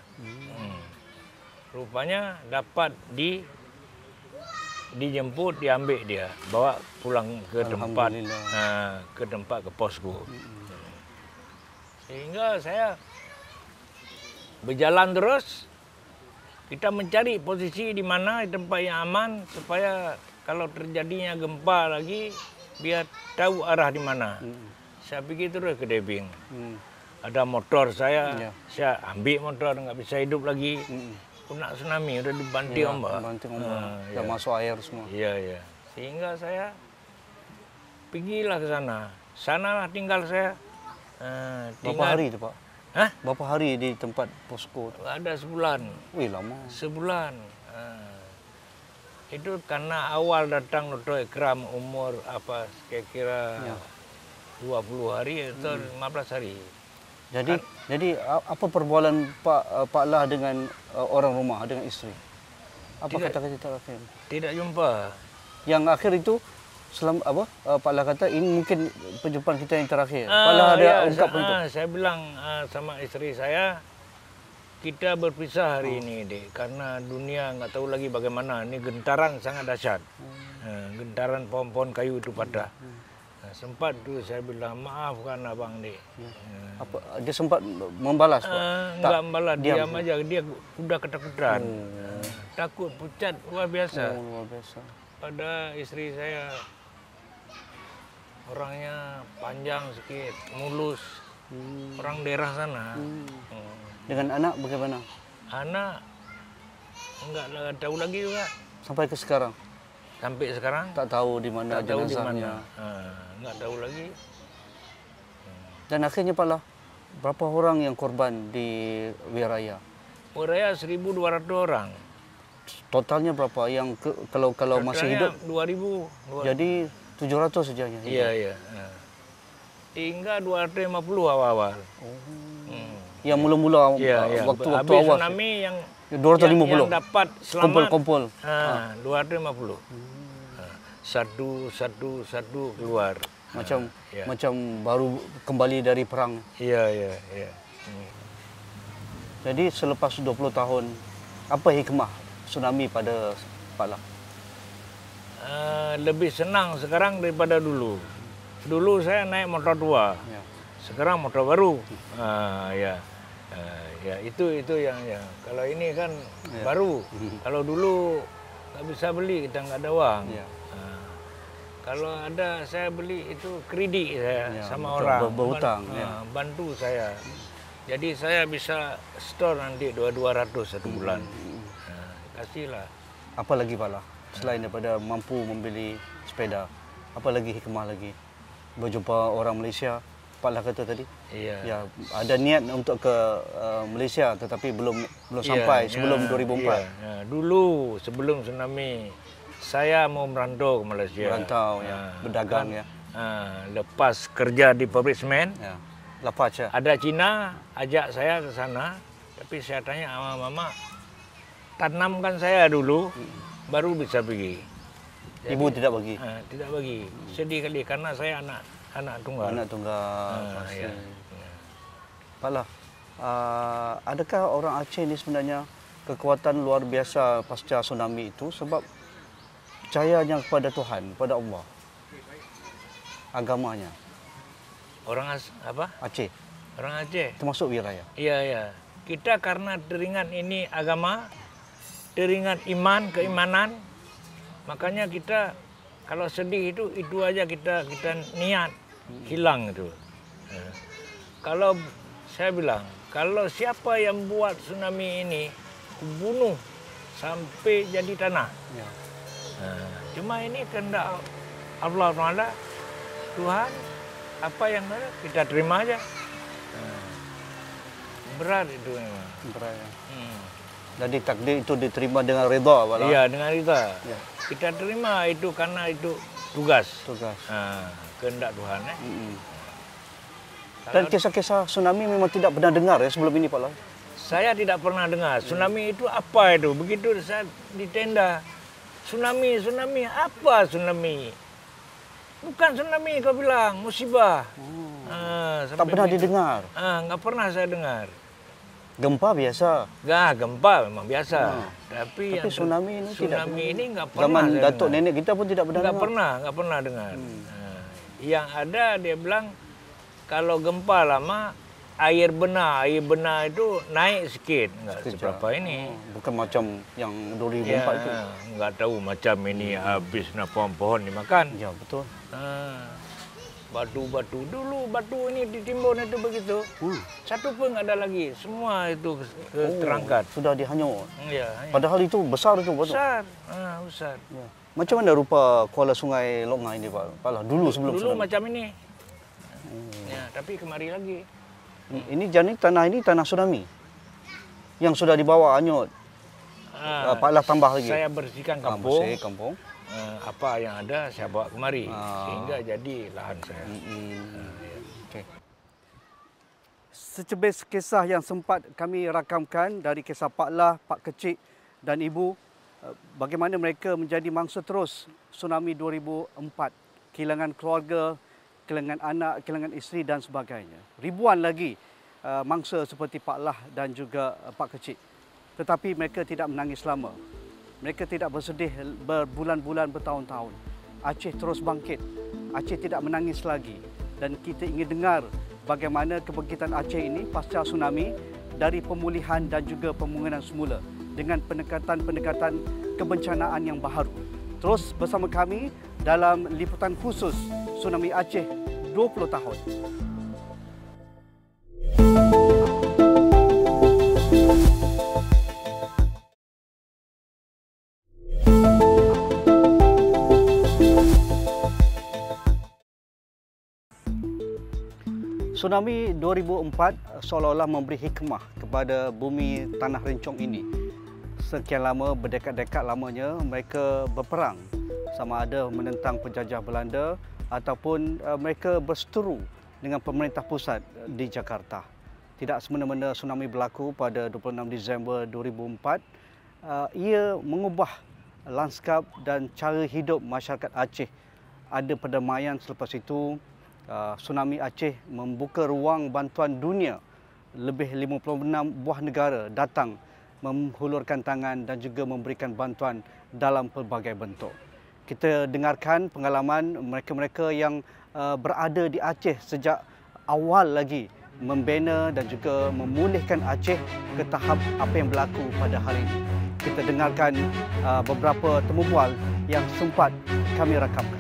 [SPEAKER 3] Rupanya dapat dijemput, diambil dia, bawa pulang ke tempat, ke posko. Sehingga saya berjalan terus, kita mencari posisi di mana tempat yang aman supaya kalau terjadinya gempa lagi biar tahu arah di mana. Saya pergi terus ke Debing. Ada motor saya ambil motor, nggak bisa hidup lagi. Kena tsunami, udah dibanting ombak.
[SPEAKER 1] Udah masuk air semua.
[SPEAKER 3] Iya. Sehingga saya pergilah ke sana. Sanalah tinggal saya.
[SPEAKER 1] Berapa hari itu Pak? Berapa hari di tempat posko?
[SPEAKER 3] Ada sebulan.
[SPEAKER 1] Wih lama.
[SPEAKER 3] Sebulan. Itu karena awal datang Dr. Ikram umur kira-kira 20 hari atau 15 hari. Jadi apa perbualan Pak Lah dengan orang rumah, dengan istri? Apa kata-kata terakhir? Tidak jumpa.
[SPEAKER 1] Yang akhir itu Pak Lah kata ini mungkin perjumpaan kita yang terakhir. Pak Lah ada ungkap itu.
[SPEAKER 3] Saya bilang sama istri saya, kita berpisah hari ini, Dek, karena dunia nggak tahu lagi bagaimana. Ini gentaran sangat dahsyat. Gentaran pohon-pohon kayu itu patah. Sempat tu saya bilang, maafkan abang Dek.
[SPEAKER 1] Dia sempat membalas Pak?
[SPEAKER 3] Enggak membalas, diam aja. Dia udah ketakutan. Takut, pucat, luar biasa.
[SPEAKER 1] Luar biasa.
[SPEAKER 3] Pada istri saya, orangnya panjang sedikit, mulus. Orang daerah sana.
[SPEAKER 1] Dengan anak bagaimana?
[SPEAKER 3] Anak enggak tahu lagi juga.
[SPEAKER 1] Sampai ke sekarang?
[SPEAKER 3] Sampai sekarang?
[SPEAKER 1] Tak tahu di mana jenazahnya.
[SPEAKER 3] Enggak tahu lagi.
[SPEAKER 1] Dan akhirnya Pak Lah, berapa orang yang korban di Wiraya?
[SPEAKER 3] Wiraya 1.200 orang.
[SPEAKER 1] Totalnya berapa? Yang kalau masih hidup?
[SPEAKER 3] 2.000.
[SPEAKER 1] Jadi 700 saja.
[SPEAKER 3] Iya. hingga 250 awal-awal.
[SPEAKER 1] Yang mula-mula waktu
[SPEAKER 3] Habis
[SPEAKER 1] awal.
[SPEAKER 3] tsunami yang
[SPEAKER 1] 250.
[SPEAKER 3] yang dapat selamat
[SPEAKER 1] Kumpul-kumpul.
[SPEAKER 3] 250. Satu keluar.
[SPEAKER 1] Macam baru kembali dari perang.
[SPEAKER 3] Iya.
[SPEAKER 1] Jadi selepas 20 tahun, apa hikmah tsunami pada Pak Lah?
[SPEAKER 3] Lebih senang sekarang daripada dulu. Dulu saya naik motor tua,
[SPEAKER 1] Ya.
[SPEAKER 3] sekarang motor baru. Ya itu yang ya. Kalau ini kan baru. Kalau dulu nggak bisa beli, kita nggak ada uang.
[SPEAKER 1] Ya.
[SPEAKER 3] Kalau ada saya beli itu kredit saya sama
[SPEAKER 1] betul,
[SPEAKER 3] orang.
[SPEAKER 1] berhutang.
[SPEAKER 3] Bantu saya. Jadi saya bisa store nanti 200 satu bulan. Kasihlah.
[SPEAKER 1] Apa lagi Pak Lah? Selain daripada mampu membeli sepeda, apa lagi hikmah lagi? Berjumpa orang Malaysia, Pak Lah kata tadi.
[SPEAKER 3] Iya.
[SPEAKER 1] Ya, ada niat untuk ke Malaysia tetapi belum sampai sebelum 2004.
[SPEAKER 3] Dulu sebelum tsunami saya mau merantau ke Malaysia.
[SPEAKER 1] Merantau berdagang
[SPEAKER 3] Lepas kerja di pabrik semen.
[SPEAKER 1] Ya. Lepas ya.
[SPEAKER 3] Ada Cina ajak saya ke sana, tapi saya tanya sama mama, tanamkan saya dulu, baru bisa pergi. Jadi,
[SPEAKER 1] Ibu tidak bagi.
[SPEAKER 3] Tidak bagi. Sedih kali karena saya anak tunggal.
[SPEAKER 1] Anak tunggal.
[SPEAKER 3] Ya.
[SPEAKER 1] Pak Lah, adakah orang Aceh ini sebenarnya kekuatan luar biasa pasca tsunami itu sebab percayanya kepada Tuhan, kepada Allah, agamanya?
[SPEAKER 3] Orang apa?
[SPEAKER 1] Aceh,
[SPEAKER 3] Orang Aceh.
[SPEAKER 1] termasuk wilayah.
[SPEAKER 3] Iya. Kita karena teringat ini agama, teringat iman, keimanan, makanya kita kalau sedih itu aja kita niat hilang itu. Kalau saya bilang, kalau siapa yang buat tsunami ini, bunuh sampai jadi tanah.
[SPEAKER 1] Ya.
[SPEAKER 3] Cuma ini kehendak Allah Taala, Tuhan, apa yang ada kita terima aja. Berat itu memang.
[SPEAKER 1] Berat, ya. Jadi takdir itu diterima dengan redha, Pak Lah.
[SPEAKER 3] Iya, dengan kita.
[SPEAKER 1] Ya.
[SPEAKER 3] Kita terima itu karena itu tugas. Kehendak Tuhan.
[SPEAKER 1] Dan kisah-kisah tsunami memang tidak pernah dengar ya sebelum ini, Pak Lah.
[SPEAKER 3] Saya tidak pernah dengar. Tsunami itu apa itu? Begitu saya di tenda. Tsunami apa tsunami? Bukan tsunami kau bilang, musibah.
[SPEAKER 1] Tak pernah didengar.
[SPEAKER 3] Nggak pernah saya dengar.
[SPEAKER 1] Gempa biasa.
[SPEAKER 3] Gempa memang biasa. Tapi
[SPEAKER 1] tsunami ini tidak.
[SPEAKER 3] Tsunami ini nggak pernah.
[SPEAKER 1] Zaman
[SPEAKER 3] saya
[SPEAKER 1] datuk
[SPEAKER 3] dengar.
[SPEAKER 1] nenek kita pun tidak pernah dengar.
[SPEAKER 3] Nggak pernah dengar. Yang ada dia bilang kalau gempa lama air benar itu naik sedikit, nggak seberapa ini.
[SPEAKER 1] Bukan macam yang 2004 itu.
[SPEAKER 3] Nggak tahu macam ini habis pohon-pohon dimakan.
[SPEAKER 1] Ya betul.
[SPEAKER 3] Batu-batu dulu, batu ini ditimbun itu begitu. Satu pun nggak ada lagi, semua itu terangkat.
[SPEAKER 1] Sudah dihanyut.
[SPEAKER 3] Ya,
[SPEAKER 1] Padahal itu besar itu batu.
[SPEAKER 3] besar. Besar.
[SPEAKER 1] Ya. Macam mana rupa kuala sungai Long Ngai ini, Pak Lah? Dulu sebelum
[SPEAKER 3] Dulu
[SPEAKER 1] tsunami.
[SPEAKER 3] macam ini. Ya, tapi kemari lagi.
[SPEAKER 1] Ini jadi tanah tsunami yang sudah dibawa hanyut. Pak Lah tambah lagi.
[SPEAKER 3] Saya bersihkan kampung.
[SPEAKER 1] Bersih kampung.
[SPEAKER 3] Apa yang ada saya bawa kemari sehingga jadi lahan saya.
[SPEAKER 1] Okay.
[SPEAKER 4] Secebis kisah yang sempat kami rakamkan dari kisah Pak Lah, Pak Kecik dan Ibu, bagaimana mereka menjadi mangsa terus tsunami 2004, kehilangan keluarga, kehilangan anak, kehilangan isteri dan sebagainya. Ribuan lagi mangsa seperti Pak Lah dan juga Pak Kecik. Tetapi mereka tidak menangis lama. Mereka tidak bersedih berbulan-bulan, bertahun-tahun. Aceh terus bangkit. Aceh tidak menangis lagi. Dan kita ingin dengar bagaimana kebangkitan Aceh ini pasca tsunami dari pemulihan dan juga pembangunan semula dengan pendekatan-pendekatan kebencanaan yang baharu. Terus bersama kami dalam liputan khusus Tsunami Aceh 20 tahun.
[SPEAKER 1] Tsunami 2004 seolah-olah memberi hikmah kepada bumi Tanah Rencong ini. Sekian lama, berdekad-dekad lamanya mereka berperang, sama ada menentang penjajah Belanda ataupun mereka berseteru dengan pemerintah pusat di Jakarta. Tidak semena-mena tsunami berlaku pada 26 Disember 2004, ia mengubah lanskap dan cara hidup masyarakat Aceh. Ada perdamaian selepas itu. Tsunami Aceh membuka ruang bantuan dunia. Lebih 56 buah negara datang menghulurkan tangan dan juga memberikan bantuan dalam pelbagai bentuk. Kita dengarkan pengalaman mereka-mereka yang berada di Aceh sejak awal lagi membina dan juga memulihkan Aceh ke tahap apa yang berlaku pada hari ini. Kita dengarkan beberapa temu bual yang sempat kami rakamkan.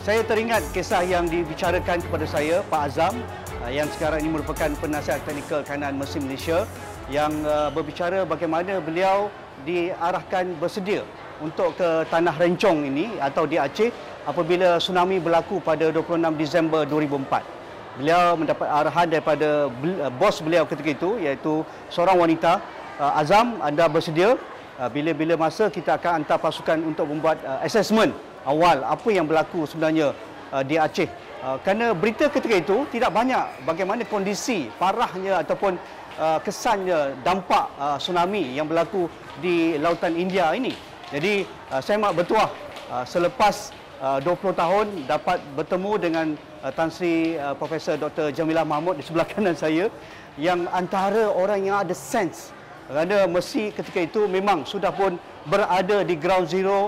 [SPEAKER 1] Saya teringat kisah yang dibicarakan kepada saya, Pak Azam, yang sekarang ini merupakan penasihat teknikal kanan mesin Malaysia, yang berbicara bagaimana beliau diarahkan bersedia untuk ke Tanah Rencong ini atau di Aceh apabila tsunami berlaku pada 26 Disember 2004. Beliau mendapat arahan daripada bos beliau ketika itu, iaitu seorang wanita, Azam, anda bersedia? Bila-bila masa kita akan hantar pasukan untuk membuat assessment awal apa yang berlaku sebenarnya di Aceh. Kerana berita ketika itu tidak banyak bagaimana kondisi parahnya ataupun kesannya dampak tsunami yang berlaku di Lautan India ini. Jadi saya amat bertuah selepas 20 tahun dapat bertemu dengan Tan Sri Profesor Dr. Jamilah Mahmud di sebelah kanan saya, yang antara orang yang ada sense. Kerana Mesir ketika itu memang sudah pun berada di ground zero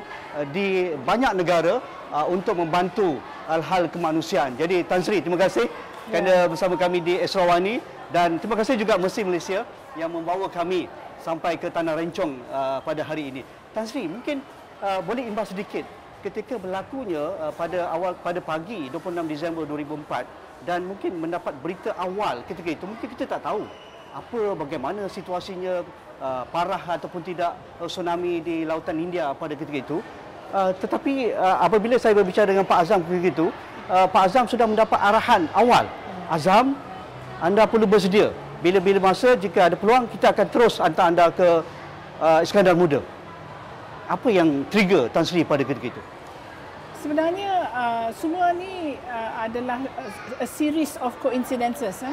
[SPEAKER 1] di banyak negara untuk membantu hal-hal kemanusiaan. Jadi Tan Sri, terima kasih kerana bersama kami di Esrawani, dan terima kasih juga Mesir Malaysia yang membawa kami sampai ke Tanah Rencong pada hari ini. Tan Sri, mungkin boleh imbas sedikit ketika berlakunya pada pagi 26 Disember 2004 dan mungkin mendapat berita awal ketika itu, mungkin kita tak tahu bagaimana situasinya, parah ataupun tidak tsunami di Lautan India pada ketika itu. Tetapi apabila saya berbicara dengan Pak Azam ketika itu, Pak Azam sudah mendapat arahan awal. Azam, anda perlu bersedia. Bila-bila masa jika ada peluang, kita akan terus hantar anda ke Iskandar Muda. Apa yang trigger Tan Sri pada ketika itu?
[SPEAKER 5] Sebenarnya semua ni adalah a series of coincidences.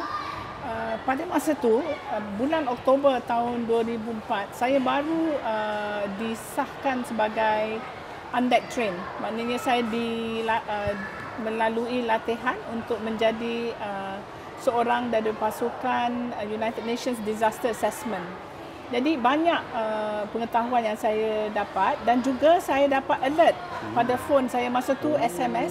[SPEAKER 5] Pada masa tu, bulan Oktober tahun 2004, saya baru disahkan sebagai undeck train. Maknanya saya melalui latihan untuk menjadi seorang dari pasukan United Nations Disaster Assessment. Jadi banyak pengetahuan yang saya dapat, dan juga saya dapat alert pada phone saya masa tu, SMS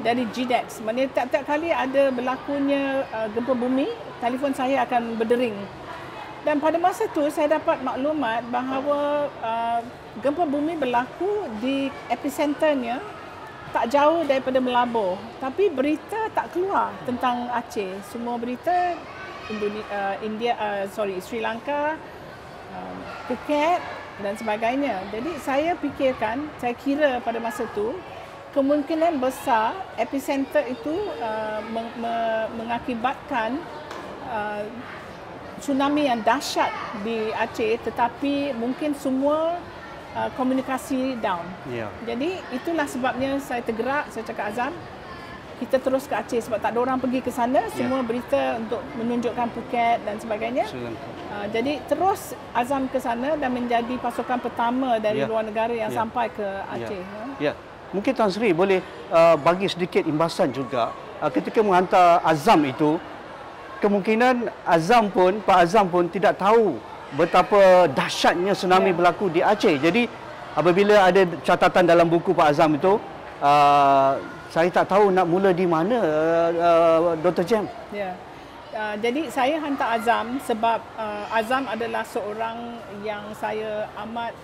[SPEAKER 5] dari GDEX. Maknanya tiap-tiap kali ada berlakunya gempa bumi, telefon saya akan berdering. Dan pada masa tu saya dapat maklumat bahawa gempa bumi berlaku di epicenternya tak jauh daripada Melabur. Tapi berita tak keluar tentang Aceh. Semua berita Sri Lanka, Phuket dan sebagainya. Jadi saya fikirkan, saya kira pada masa tu kemungkinan besar epicenter itu mengakibatkan tsunami yang dahsyat di Aceh, tetapi mungkin semua komunikasi down. Yeah. Jadi itulah sebabnya saya tergerak, saya cakap Azam, kita terus ke Aceh sebab tak ada orang pergi ke sana, semua berita untuk menunjukkan Phuket dan sebagainya. Jadi terus Azam ke sana dan menjadi pasukan pertama dari luar negara yang sampai ke Aceh.
[SPEAKER 1] Mungkin Tan Sri boleh bagi sedikit imbasan juga ketika menghantar Azam itu, kemungkinan Pak Azam pun tidak tahu betapa dahsyatnya tsunami berlaku di Aceh. Jadi apabila ada catatan dalam buku Pak Azam itu, saya tak tahu nak mula di mana, Dr. Jem.
[SPEAKER 5] Jadi saya hantar Azam sebab Azam adalah seorang yang saya amat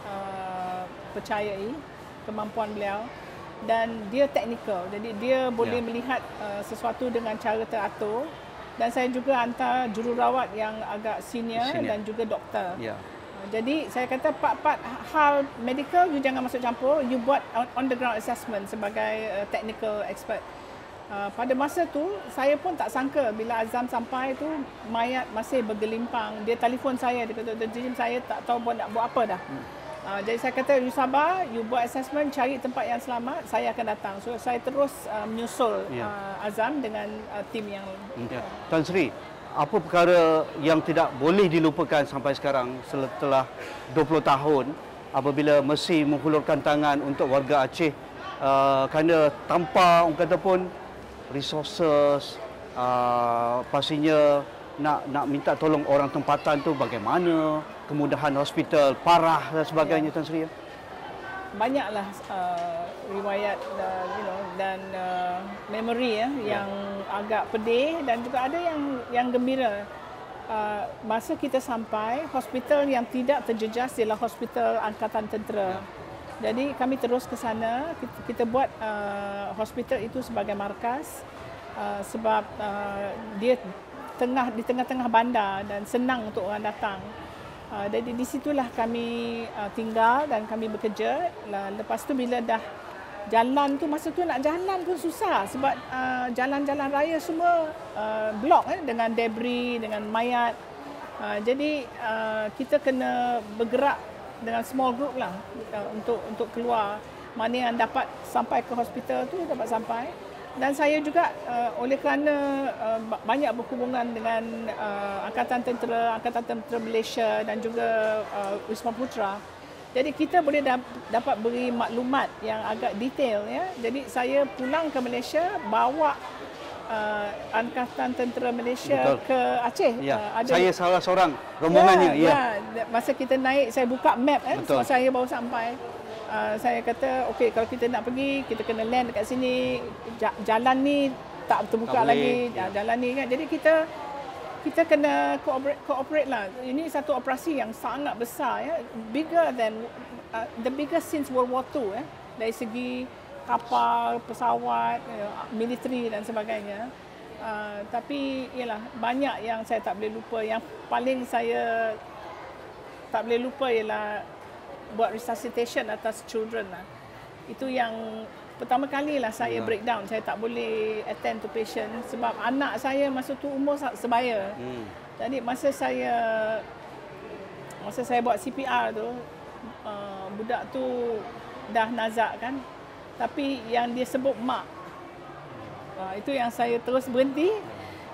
[SPEAKER 5] percayai kemampuan beliau, dan dia teknikal. Jadi dia boleh melihat sesuatu dengan cara teratur. Dan saya juga hantar jururawat yang agak senior dan juga doktor. Jadi saya kata part-part hal medical you jangan masuk campur, you buat on the ground assessment sebagai technical expert. Pada masa tu saya pun tak sangka bila Azam sampai tu mayat masih bergelimpang. Dia telefon saya, dia kata, Dr. Jim, saya tak tahu nak buat apa dah. Jadi saya kata, you sabar, you buat assessment, cari tempat yang selamat, saya akan datang. So saya terus menyusul Azam dengan tim yang
[SPEAKER 1] Tan Sri, apa perkara yang tidak boleh dilupakan sampai sekarang setelah 20 tahun apabila Mercy menghulurkan tangan untuk warga Aceh kerana tanpa orang kata pun resources, pastinya nak minta tolong orang tempatan tu bagaimana, kemudahan hospital parah dan sebagainya, Tan Sri?
[SPEAKER 5] Banyaklah riwayat dan memory yang agak pedih dan juga ada yang gembira. Masa kita sampai, hospital yang tidak terjejas ialah hospital Angkatan Tentera. Jadi kami terus ke sana, kita buat hospital itu sebagai markas sebab dia di tengah-tengah bandar dan senang untuk orang datang. Jadi di situlah kami tinggal dan kami bekerja. Lepas tu bila dah jalan tu, masa tu nak jalan pun susah sebab jalan-jalan raya semua blok dengan debris, dengan mayat. Jadi kita kena bergerak dengan small group lah untuk keluar. Mana yang dapat sampai ke hospital tu dapat sampai. Dan saya juga oleh kerana banyak berhubungan dengan Angkatan Tentera Malaysia dan juga Wisma Putra. Jadi kita boleh dapat beri maklumat yang agak detail ya. Jadi saya pulang ke Malaysia bawa Angkatan Tentera Malaysia ke Aceh.
[SPEAKER 1] Ya. Saya salah seorang rombongannya.
[SPEAKER 5] Masa kita naik saya buka map sebab saya baru sampai. Saya kata, okey, kalau kita nak pergi, kita kena land dekat sini. Jalan ni tak terbuka lagi, jalan ni kan. Jadi kita kena cooperate lah. Ini satu operasi yang sangat besar ya, bigger than the biggest since World War II ya. Dari segi kapal, pesawat, military dan sebagainya. Tapi ialah banyak yang saya tak boleh lupa. Yang paling saya tak boleh lupa ialah buat resuscitation atas children lah. Itu yang pertama kali lah saya breakdown. Saya tak boleh attend to patient sebab anak saya masa tu umur sebaya. Jadi masa saya buat CPR tu, budak tu dah nazak kan. Tapi yang dia sebut mak. Itu yang saya terus berhenti.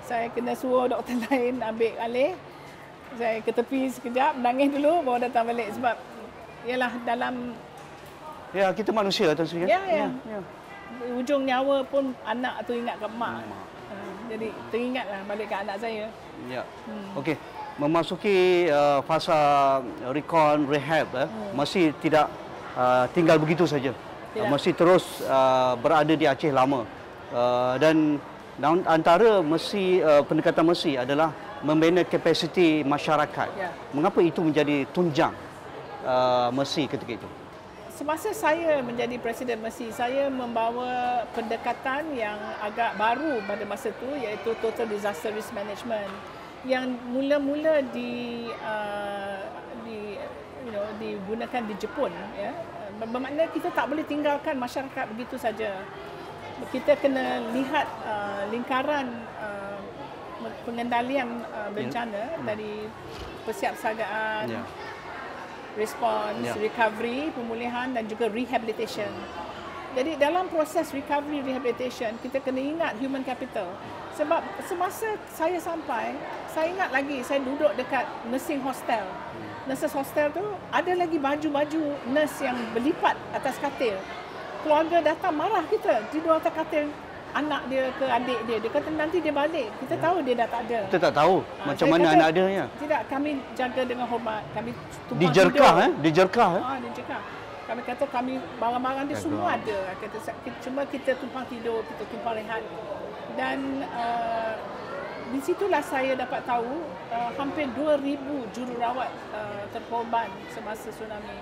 [SPEAKER 5] Saya kena suruh doktor lain ambil alih. Saya ke tepi sekejap, nangis dulu baru datang balik sebab ialah dalam
[SPEAKER 1] kita manusia, Tan Sri.
[SPEAKER 5] Ya. Ujung nyawa pun anak tu ingat ke mak. Jadi teringatlah balik ke anak saya.
[SPEAKER 1] Ya. Okey, memasuki fasa recon rehab masih tidak tinggal begitu saja. Masih terus berada di Aceh lama. Dan antara pendekatan Mercy adalah membina kapasiti masyarakat. Mengapa itu menjadi tunjang Mercy ketika itu?
[SPEAKER 5] Semasa saya menjadi Presiden Mercy, saya membawa pendekatan yang agak baru pada masa itu, iaitu Total Disaster Risk Management, yang mula-mula digunakan di Jepun. Ya. Bermakna kita tak boleh tinggalkan masyarakat begitu saja. Kita kena lihat lingkaran pengendalian bencana dari persiapsagaan, response, recovery, pemulihan dan juga rehabilitation. Jadi dalam proses recovery rehabilitation, kita kena ingat human capital. Sebab semasa saya sampai, saya ingat lagi saya duduk dekat nursing hostel. Nurses hostel tu ada lagi baju-baju nurse yang berlipat atas katil. Keluarga datang marah kita, tidur atas katil anak dia ke adik dia. Dia kata nanti dia balik. Kita tahu dia dah tak ada.
[SPEAKER 1] Kita tak tahu macam mana anak dia ya.
[SPEAKER 5] Tidak, kami jaga dengan hormat. Kami tumpang
[SPEAKER 1] dijerkah
[SPEAKER 5] tidur.
[SPEAKER 1] Dijerkah
[SPEAKER 5] dijerkah. Kami kata kami barang-barang dia semua ada. Kata cuma kita tumpang tidur, kita tumpang rehat. Dan di situlah saya dapat tahu hampir 2,000 jururawat terkorban semasa tsunami.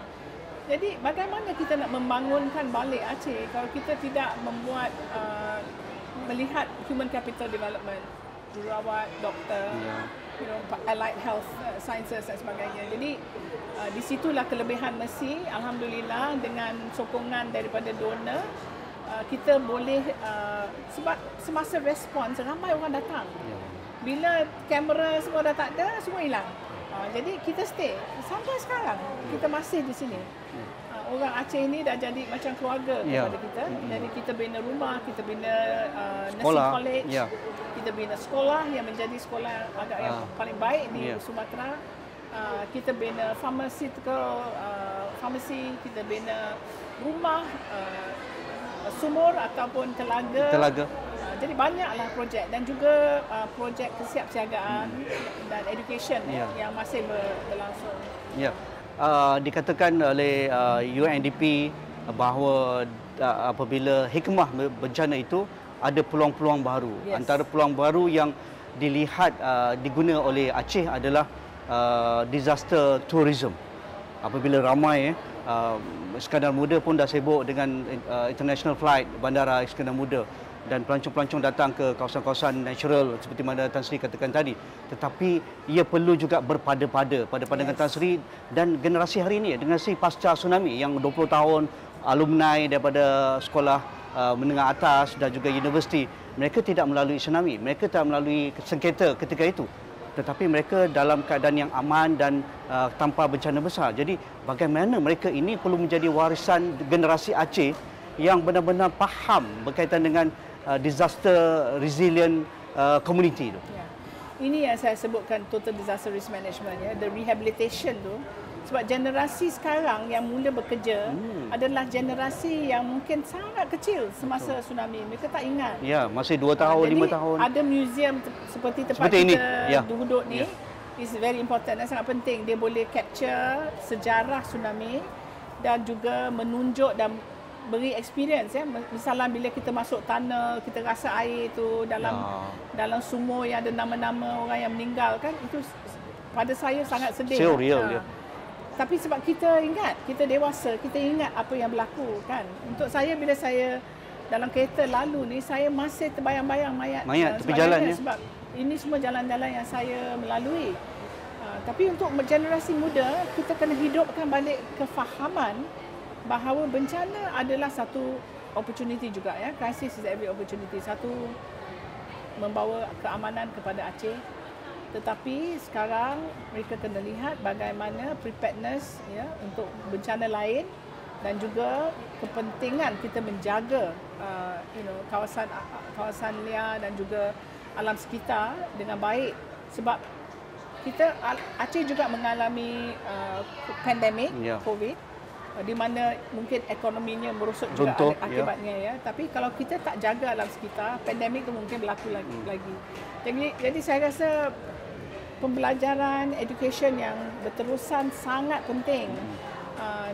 [SPEAKER 5] Jadi bagaimana kita nak membangunkan balik Aceh kalau kita tidak membuat melihat human capital development, jururawat, doktor, allied health sciences dan sebagainya. Jadi di situlah kelebihan Mercy, alhamdulillah dengan sokongan daripada donor, kita boleh sebab semasa respons ramai orang datang. Bila kamera semua dah tak ada, semua hilang. Jadi kita stay sampai sekarang. Kita masih di sini. Orang Aceh ini dah jadi macam keluarga kepada kita. Jadi kita bina rumah, kita bina nursing college, kita bina sekolah yang menjadi sekolah agak yang paling baik di Sumatera. Kita bina pharmaceutical pharmacy, kita bina rumah, sumur ataupun telaga. Jadi banyaklah projek dan juga projek kesiapsiagaan dan education yang masih berlangsung.
[SPEAKER 1] Dikatakan oleh UNDP bahawa apabila hikmah bencana itu ada peluang-peluang baru. Antara peluang baru yang dilihat diguna oleh Aceh adalah disaster tourism. Apabila ramai Iskandar Muda pun dah sibuk dengan international flight bandara Iskandar Muda dan pelancong-pelancong datang ke kawasan-kawasan natural seperti mana Tan Sri katakan tadi. Tetapi ia perlu juga berpada-pada dengan Tan Sri dan generasi hari ini, generasi pasca tsunami yang 20 tahun alumni daripada sekolah menengah atas dan juga universiti. Mereka tidak melalui tsunami, mereka tidak melalui sengketa ketika itu. Tetapi mereka dalam keadaan yang aman dan tanpa bencana besar. Jadi bagaimana mereka ini perlu menjadi warisan generasi Aceh yang benar-benar faham berkaitan dengan disaster resilient community tu.
[SPEAKER 5] Ini yang saya sebutkan total disaster risk management, the rehabilitation tu. Sebab generasi sekarang yang mula bekerja adalah generasi yang mungkin sangat kecil semasa tsunami. Mereka tak ingat.
[SPEAKER 1] Masih 2 tahun, 5 tahun.
[SPEAKER 5] Ada museum seperti tempat kita duduk ni. Is very important dan sangat penting. Dia boleh capture sejarah tsunami dan juga menunjuk dan beri experience misalnya bila kita masuk tunnel, kita rasa air tu dalam sumur yang ada nama-nama orang yang meninggal kan, itu pada saya sangat sedih.
[SPEAKER 1] Real.
[SPEAKER 5] Tapi sebab kita ingat, kita dewasa, kita ingat apa yang berlaku kan. Untuk saya bila saya dalam kereta lalu ni, saya masih terbayang-bayang mayat
[SPEAKER 1] tepi jalan
[SPEAKER 5] sebab ini semua jalan-jalan yang saya melalui. Tapi untuk generasi muda, kita kena hidupkan balik kefahaman bahawa bencana adalah satu opportunity juga crisis is every opportunity. Satu membawa keamanan kepada Aceh, tetapi sekarang mereka kena lihat bagaimana preparedness untuk bencana lain dan juga kepentingan kita menjaga kawasan liar dan juga alam sekitar dengan baik. Sebab kita Aceh juga mengalami pandemik COVID di mana mungkin ekonominya merosot juga akibatnya Tapi kalau kita tak jaga alam sekitar, pandemik tu mungkin berlaku lagi. Jadi saya rasa pembelajaran education yang berterusan sangat penting.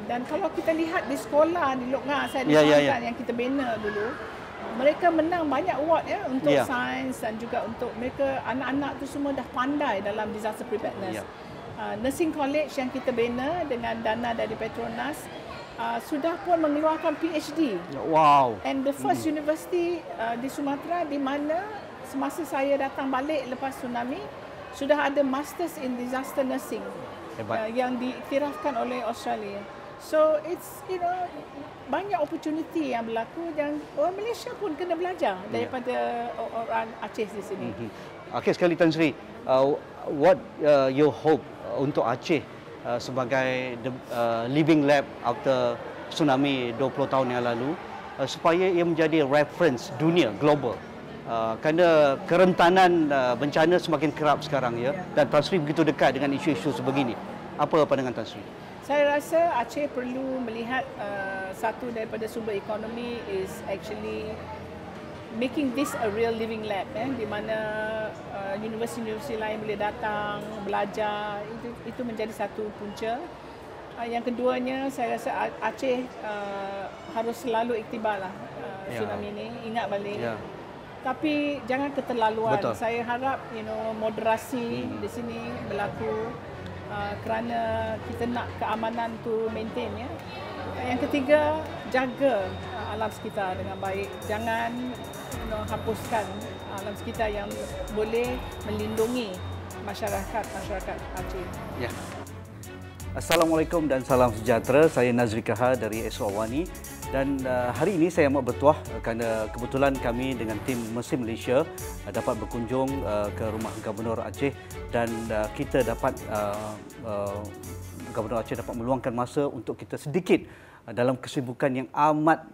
[SPEAKER 5] Dan kalau kita lihat di sekolah di Lok Ngah, saya yang kita bina dulu, mereka menang banyak award untuk sains dan juga untuk mereka, anak-anak tu semua dah pandai dalam disaster preparedness. Nursing college yang kita bina dengan dana dari Petronas sudah pun mengeluarkan PhD.
[SPEAKER 1] Wow.
[SPEAKER 5] And the first university di Sumatera di mana semasa saya datang balik lepas tsunami sudah ada Masters in Disaster Nursing yang diiktirafkan oleh Australia. So it's banyak opportunity yang berlaku dan orang Malaysia pun kena belajar daripada orang Aceh di sini.
[SPEAKER 1] Akhir sekali Tan Sri, what you hope untuk Aceh sebagai living lab after tsunami 20 tahun yang lalu supaya ia menjadi reference dunia global. Kerana kerentanan bencana semakin kerap sekarang dan Tan Sri begitu dekat dengan isu-isu sebegini. Apa pandangan Tan Sri?
[SPEAKER 5] Saya rasa Aceh perlu melihat satu daripada sumber ekonomi is actually making this a real living lab di mana universiti-universiti lain boleh datang belajar, itu menjadi satu punca. Yang keduanya saya rasa Aceh harus selalu iktibarlah tsunami ini, ingat balik. Tapi jangan keterlaluan. Betul. Saya harap moderasi di sini berlaku kerana kita nak keamanan tu maintain Yang ketiga, jaga alam sekitar dengan baik. Jangan hapuskan alam sekitar yang boleh melindungi masyarakat Aceh.
[SPEAKER 1] Assalamualaikum dan salam sejahtera. Saya Nazri Kahar dari Esrawani dan hari ini saya amat bertuah kerana kebetulan kami dengan tim Mesin Malaysia dapat berkunjung ke rumah Gubernur Aceh dan kita dapat Gubernur Aceh dapat meluangkan masa untuk kita sedikit dalam kesibukan yang amat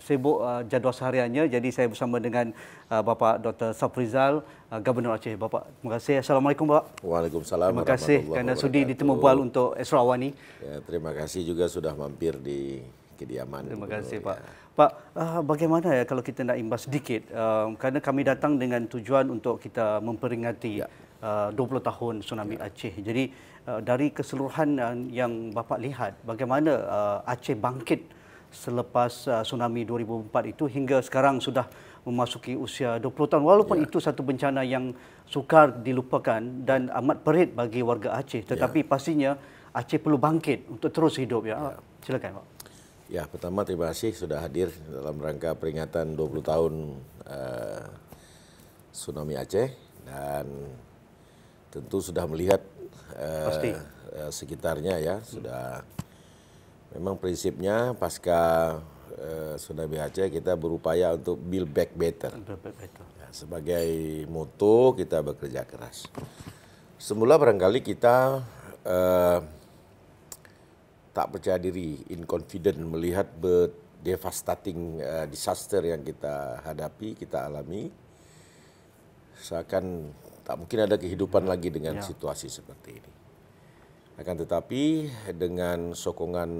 [SPEAKER 1] sibuk jadual sehariannya. Jadi saya bersama dengan Bapak Dr. Safrizal, Gubernur Aceh. Bapak, terima kasih. Assalamualaikum, Bapak.
[SPEAKER 6] Waalaikumsalam.
[SPEAKER 1] Terima kasih kerana sudi ditemu bual untuk Esrawani.
[SPEAKER 6] Ya, terima kasih juga sudah mampir di kediaman.
[SPEAKER 1] Terima kasih, Pak. Pak, bagaimana ya kalau kita nak imbas sedikit? Kerana kami datang dengan tujuan untuk kita memperingati 20 tahun tsunami Aceh. Jadi dari keseluruhan yang Bapak lihat, bagaimana Aceh bangkit selepas tsunami 2004 itu hingga sekarang sudah memasuki usia 20 tahun. Walaupun itu satu bencana yang sukar dilupakan dan amat perit bagi warga Aceh. Tetapi pastinya Aceh perlu bangkit untuk terus hidup. Silakan, Pak.
[SPEAKER 6] Ya, pertama terima kasih sudah hadir dalam rangka peringatan 20 tahun tsunami Aceh dan tentu sudah melihat sekitarnya ya, sudah memang prinsipnya pasca tsunami Aceh kita berupaya untuk build back better. Ya, sebagai moto kita bekerja keras. Semula barangkali kita tak percaya diri, inconfident melihat devastating disaster yang kita hadapi, kita alami. Seakan tak mungkin ada kehidupan lagi dengan situasi seperti ini. Akan tetapi dengan sokongan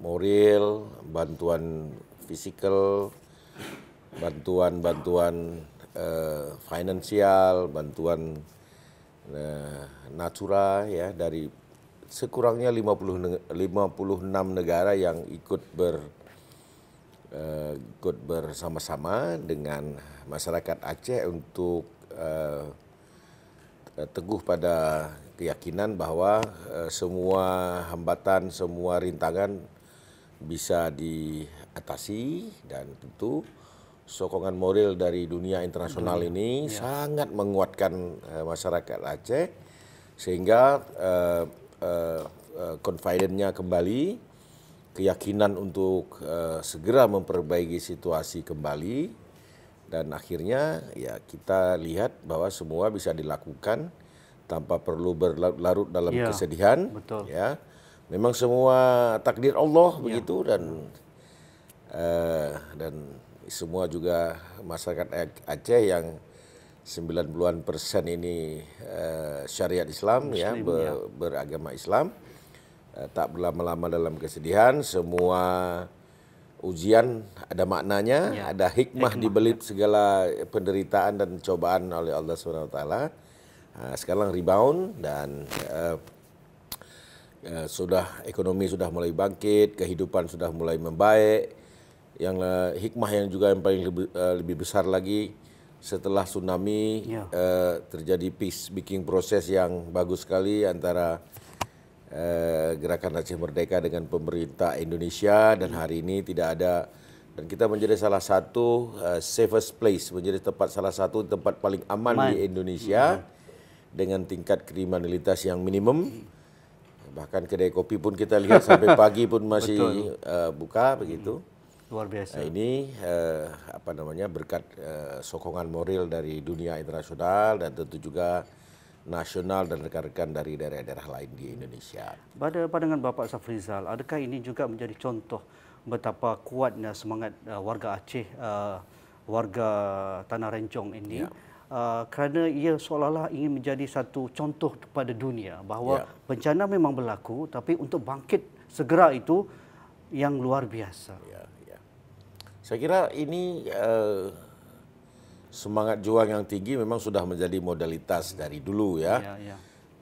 [SPEAKER 6] moral, bantuan fisikal, bantuan finansial, bantuan natural ya dari sekurangnya 56 negara yang ikut bersama-sama dengan masyarakat Aceh untuk teguh pada keyakinan bahwa semua hambatan, semua rintangan bisa diatasi dan tentu sokongan moral dari dunia internasional ini sangat menguatkan masyarakat Aceh sehingga confidence-nya kembali, keyakinan untuk segera memperbaiki situasi kembali. Dan akhirnya ya kita lihat bahwa semua bisa dilakukan tanpa perlu berlarut dalam kesedihan.
[SPEAKER 1] Betul.
[SPEAKER 6] Ya, memang semua takdir Allah begitu dan semua juga masyarakat Aceh yang 90% ini syariat Islam Muslim, beragama Islam tak berlama-lama dalam kesedihan. Semua ujian ada maknanya, ada hikmah di balik segala penderitaan dan cobaan oleh Allah SWT. Sekarang rebound dan ekonomi sudah mulai bangkit, kehidupan sudah mulai membaik. Yang hikmah yang juga yang paling lebih besar lagi setelah tsunami terjadi peacemaking proses yang bagus sekali antara Gerakan Aceh Merdeka dengan pemerintah Indonesia dan hari ini tidak ada dan kita menjadi salah satu safest place, menjadi salah satu tempat paling aman di Indonesia dengan tingkat kriminalitas yang minimum. Bahkan kedai kopi pun kita lihat sampai pagi pun masih buka begitu.
[SPEAKER 1] Luar biasa.
[SPEAKER 6] Ini berkat sokongan moral dari dunia internasional dan tentu juga nasional dan rekan-rekan dari daerah-daerah lain di Indonesia.
[SPEAKER 1] Pada pandangan Bapak Safrizal, adakah ini juga menjadi contoh betapa kuatnya semangat warga Aceh, warga Tanah Rencong ini, kerana ia seolah-olah ingin menjadi satu contoh kepada dunia bahawa bencana memang berlaku, tapi untuk bangkit segera itu yang luar biasa.
[SPEAKER 6] Saya kira ini semangat juang yang tinggi memang sudah menjadi modalitas dari dulu ya.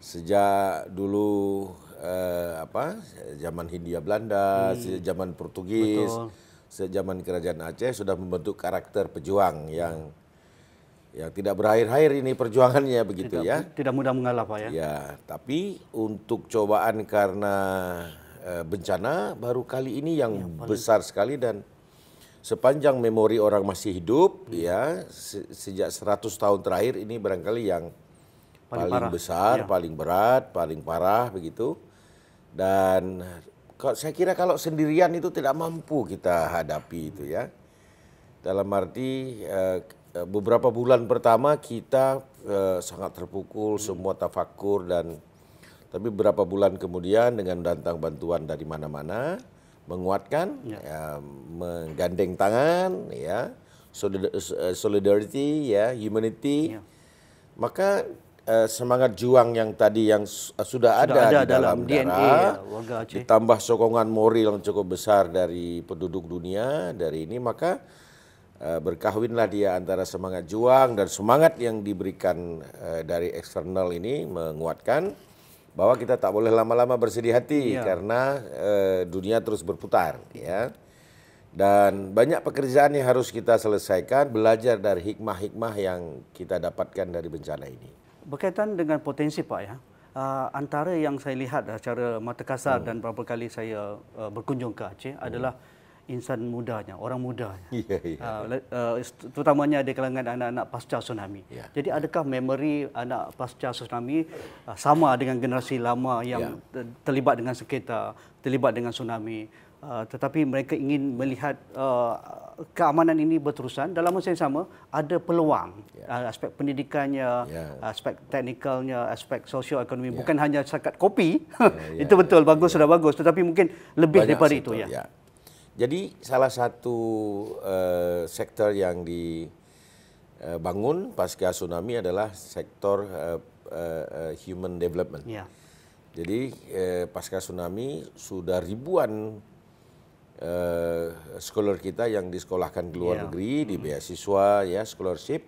[SPEAKER 6] Sejak dulu zaman Hindia Belanda, sejak zaman Portugis, sejak zaman Kerajaan Aceh sudah membentuk karakter pejuang yang tidak berakhir-akhir ini perjuangannya begitu
[SPEAKER 1] Tidak mudah mengalah Pak ya.
[SPEAKER 6] Ya, tapi untuk cobaan karena bencana baru kali ini yang besar sekali dan sepanjang memori orang masih hidup sejak 100 tahun terakhir ini barangkali yang paling besar, paling berat, paling parah begitu. Dan saya kira kalau sendirian itu tidak mampu kita hadapi itu ya. Dalam arti beberapa bulan pertama kita sangat terpukul, semua tafakur tapi beberapa bulan kemudian dengan datang bantuan dari mana-mana, menguatkan, menggandeng tangan, ya, solidarity, ya, humanity, maka semangat juang yang tadi yang sudah ada di dalam
[SPEAKER 1] DNA
[SPEAKER 6] darah,
[SPEAKER 1] warga Aceh,
[SPEAKER 6] ditambah sokongan moral yang cukup besar dari penduduk dunia dari ini, maka berkahwinlah dia antara semangat juang dan semangat yang diberikan dari eksternal ini menguatkan bahwa kita tak boleh lama-lama bersedih hati karena dunia terus berputar, ya. Dan banyak pekerjaan yang harus kita selesaikan, belajar dari hikmah-hikmah yang kita dapatkan dari bencana ini.
[SPEAKER 1] Berkaitan dengan potensi Pak ya, antara yang saya lihat secara mata kasar dan beberapa kali saya berkunjung ke Aceh adalah insan mudanya, orang mudanya. Terutamanya di kalangan anak-anak pasca tsunami. Jadi adakah memori anak pasca tsunami sama dengan generasi lama yang terlibat dengan sekitar, terlibat dengan tsunami, tetapi mereka ingin melihat keamanan ini berterusan, dalam masa yang sama ada peluang, aspek pendidikannya, aspek teknikalnya, aspek sosioekonomi, bukan hanya setakat kopi, itu betul, bagus, sudah bagus, tetapi mungkin lebih banyak daripada itu ya.
[SPEAKER 6] Jadi salah satu sektor yang dibangun pasca tsunami adalah sektor human development. Jadi pasca tsunami sudah ribuan scholar kita yang disekolahkan di luar negeri, di beasiswa, ya, scholarship,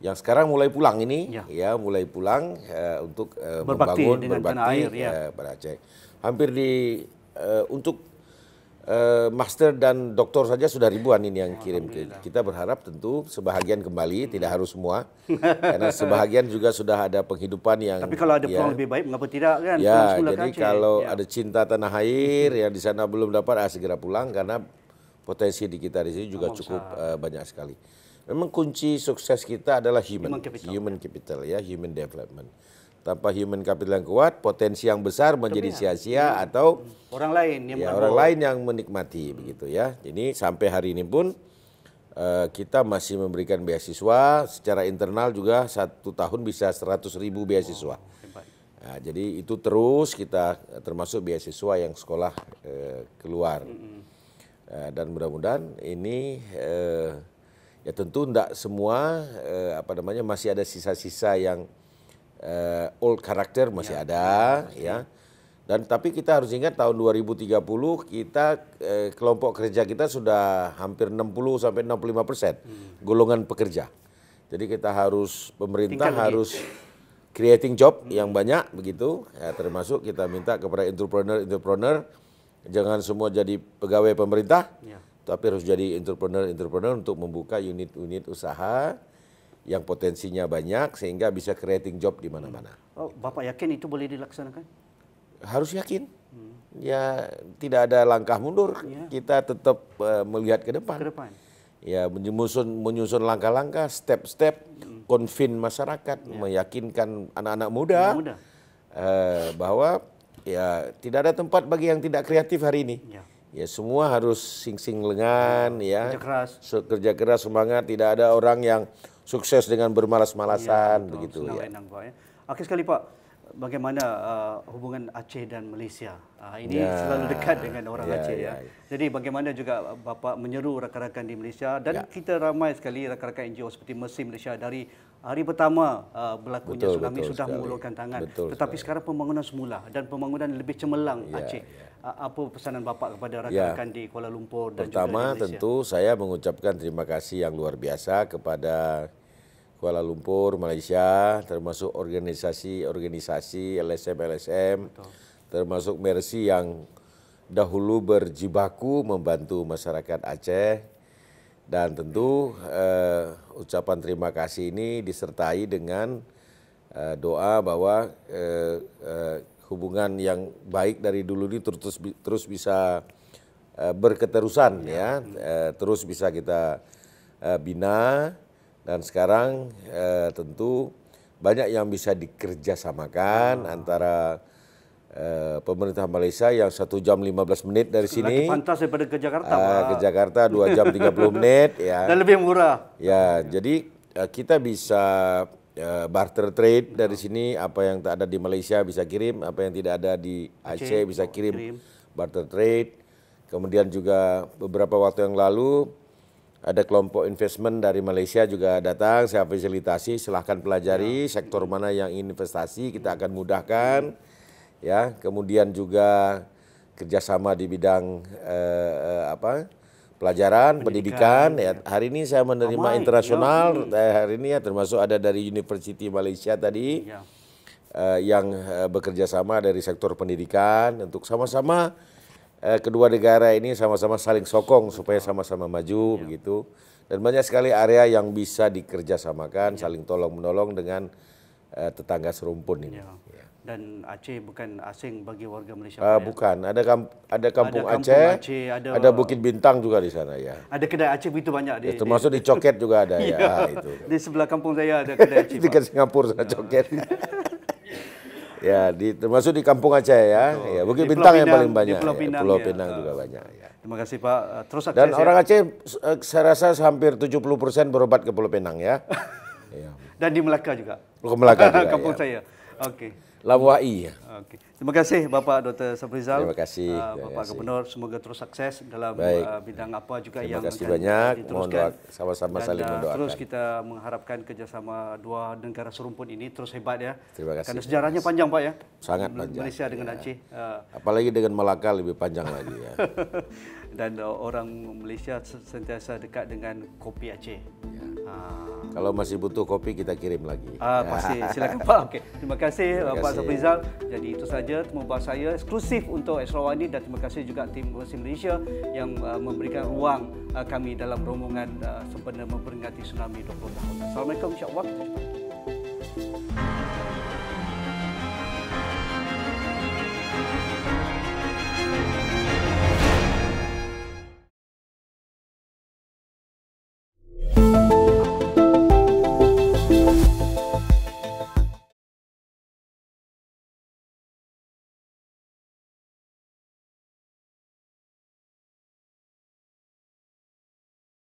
[SPEAKER 6] yang sekarang mulai pulang ini, ya, mulai pulang untuk membangun berbakti pada Aceh. Hampir untuk master dan doktor saja sudah ribuan ini yang kirim ke kita. Berharap tentu sebahagian kembali, tidak harus semua, karena sebahagian juga sudah ada penghidupan yang.
[SPEAKER 1] Tapi kalau ada peluang lebih baik, mengapa tidak kan?
[SPEAKER 6] Ya, jadi kalau ada cinta tanah air yang di sana belum dapat, segera pulang karena potensi di kita di sini juga cukup banyak sekali. Memang kunci sukses kita adalah human capital, ya, human development. Tanpa human capital yang kuat, potensi yang besar menjadi sia-sia atau
[SPEAKER 1] orang lain
[SPEAKER 6] yang menikmati, begitu ya. Jadi sampai hari ini pun kita masih memberikan beasiswa secara internal juga, 1 tahun bisa 100.000 beasiswa. Nah, jadi itu terus kita termasuk beasiswa yang sekolah keluar. Dan mudah-mudahan ini ya tentu tidak semua masih ada sisa-sisa yang old karakter masih ada, ya. Dan tapi kita harus ingat tahun 2030 kita kelompok kerja kita sudah hampir 60-65% golongan pekerja. Jadi kita pemerintah harus creating job yang banyak, begitu. Ya, termasuk kita minta kepada entrepreneur jangan semua jadi pegawai pemerintah, tapi harus jadi entrepreneur untuk membuka unit-unit usaha yang potensinya banyak sehingga bisa creating job di mana-mana.
[SPEAKER 1] Oh, Bapak yakin itu boleh dilaksanakan?
[SPEAKER 6] Harus yakin. Ya, tidak ada langkah mundur. Kita tetap melihat ke depan. Ya, menyusun langkah-langkah, step-step, konvin masyarakat, meyakinkan anak-anak muda bahwa ya tidak ada tempat bagi yang tidak kreatif hari ini. Ya, semua harus sing-sing lengan, ya, kerja keras, semangat. Tidak ada orang yang sukses dengan bermalas-malasan, begitu ya.
[SPEAKER 1] Akhir sekali Pak, bagaimana hubungan Aceh dan Malaysia? Ini selalu dekat dengan orang Aceh ya. Jadi bagaimana juga Bapak menyeru rakan-rakan di Malaysia dan kita ramai sekali rakan-rakan NGO seperti Mercy Malaysia dari hari pertama berlakunya tsunami sudah mengulurkan tangan. Tetapi sekarang pembangunan semula dan pembangunan lebih cemerlang Aceh. Apa pesanan Bapak kepada rakan-rakan di Kuala Lumpur dan
[SPEAKER 6] pertama,
[SPEAKER 1] juga di Malaysia?
[SPEAKER 6] tentu saya mengucapkan terima kasih yang luar biasa kepada Kuala Lumpur, Malaysia, termasuk organisasi LSM, termasuk Mercy yang dahulu berjibaku membantu masyarakat Aceh. Dan tentu ucapan terima kasih ini disertai dengan doa bahwa hubungan yang baik dari dulu ini terus bisa berketerusan, ya, terus bisa kita bina. Dan sekarang tentu banyak yang bisa dikerjasamakan antara pemerintah Malaysia yang 1 jam 15 menit dari sini.
[SPEAKER 1] Lagi pantas daripada ke Jakarta, Pak.
[SPEAKER 6] Ke Jakarta 2 jam 30 menit. Ya.
[SPEAKER 1] Dan lebih murah.
[SPEAKER 6] Ya, jadi kita bisa barter trade dari sini. Apa yang tak ada di Malaysia bisa kirim, apa yang tidak ada di Aceh bisa kirim. Barter trade. Kemudian juga beberapa waktu yang lalu ada kelompok investment dari Malaysia juga datang, saya fasilitasi, silahkan pelajari sektor mana yang investasi, kita akan mudahkan. Ya, kemudian juga kerjasama di bidang pelajaran, pendidikan. Ya, hari ini saya menerima internasional, hari ini ya termasuk ada dari University Malaysia tadi yang bekerja sama dari sektor pendidikan untuk sama-sama kedua negara ini sama-sama saling sokong supaya sama-sama maju begitu. Dan banyak sekali area yang bisa dikerjasamakan, saling tolong-menolong dengan tetangga serumpun ini.
[SPEAKER 1] Dan Aceh bukan asing bagi warga Malaysia.
[SPEAKER 6] Bukan, ada kampung Aceh, ada Bukit Bintang juga di sana ya.
[SPEAKER 1] Ada kedai Aceh begitu banyak.
[SPEAKER 6] Ya, termasuk di Coket juga ada ya. Itu.
[SPEAKER 1] Di sebelah kampung saya ada kedai Aceh.
[SPEAKER 6] Dekat Singapura sana Coket. Ya, termasuk di kampung Aceh ya. Ya, Bukit Bintang yang paling banyak. Pulau Pinang juga banyak. Ya.
[SPEAKER 1] Terima kasih Pak. Terus akses.
[SPEAKER 6] Dan orang Aceh saya rasa hampir 70% berobat ke Pulau Pinang ya.
[SPEAKER 1] Ya. Dan di Melaka juga.
[SPEAKER 6] Ke Melaka juga.
[SPEAKER 1] Kampung
[SPEAKER 6] ya.
[SPEAKER 1] saya. Okey.
[SPEAKER 6] Labuai.
[SPEAKER 1] Okey. Terima kasih Bapak Dr. Safrizal.
[SPEAKER 6] Terima kasih.
[SPEAKER 1] Bapak Gubernur, semoga terus sukses dalam bidang apa juga
[SPEAKER 6] yang
[SPEAKER 1] akan
[SPEAKER 6] banyak.
[SPEAKER 1] diteruskan.
[SPEAKER 6] Sama-sama saling mendoakan.
[SPEAKER 1] Terus kita mengharapkan kerjasama dua negara serumpun ini terus hebat ya.
[SPEAKER 6] Terima kasih.
[SPEAKER 1] Karena sejarahnya panjang Pak ya.
[SPEAKER 6] Sangat panjang.
[SPEAKER 1] Malaysia dengan Aceh.
[SPEAKER 6] Apalagi dengan Melaka lebih panjang lagi ya.
[SPEAKER 1] Dan orang Malaysia sentiasa dekat dengan kopi Aceh. Ya.
[SPEAKER 6] Kalau masih butuh kopi kita kirim lagi.
[SPEAKER 1] Pasti silakan Pak. Okey. Terima kasih Pak Safrizal. Jadi itu saja temu bahasa saya eksklusif untuk Esrawani, dan terima kasih juga tim Muslim Malaysia yang memberikan ruang kami dalam rombongan sempena memperingati tsunami 20 tahun. Assalamualaikum, insya-Allah.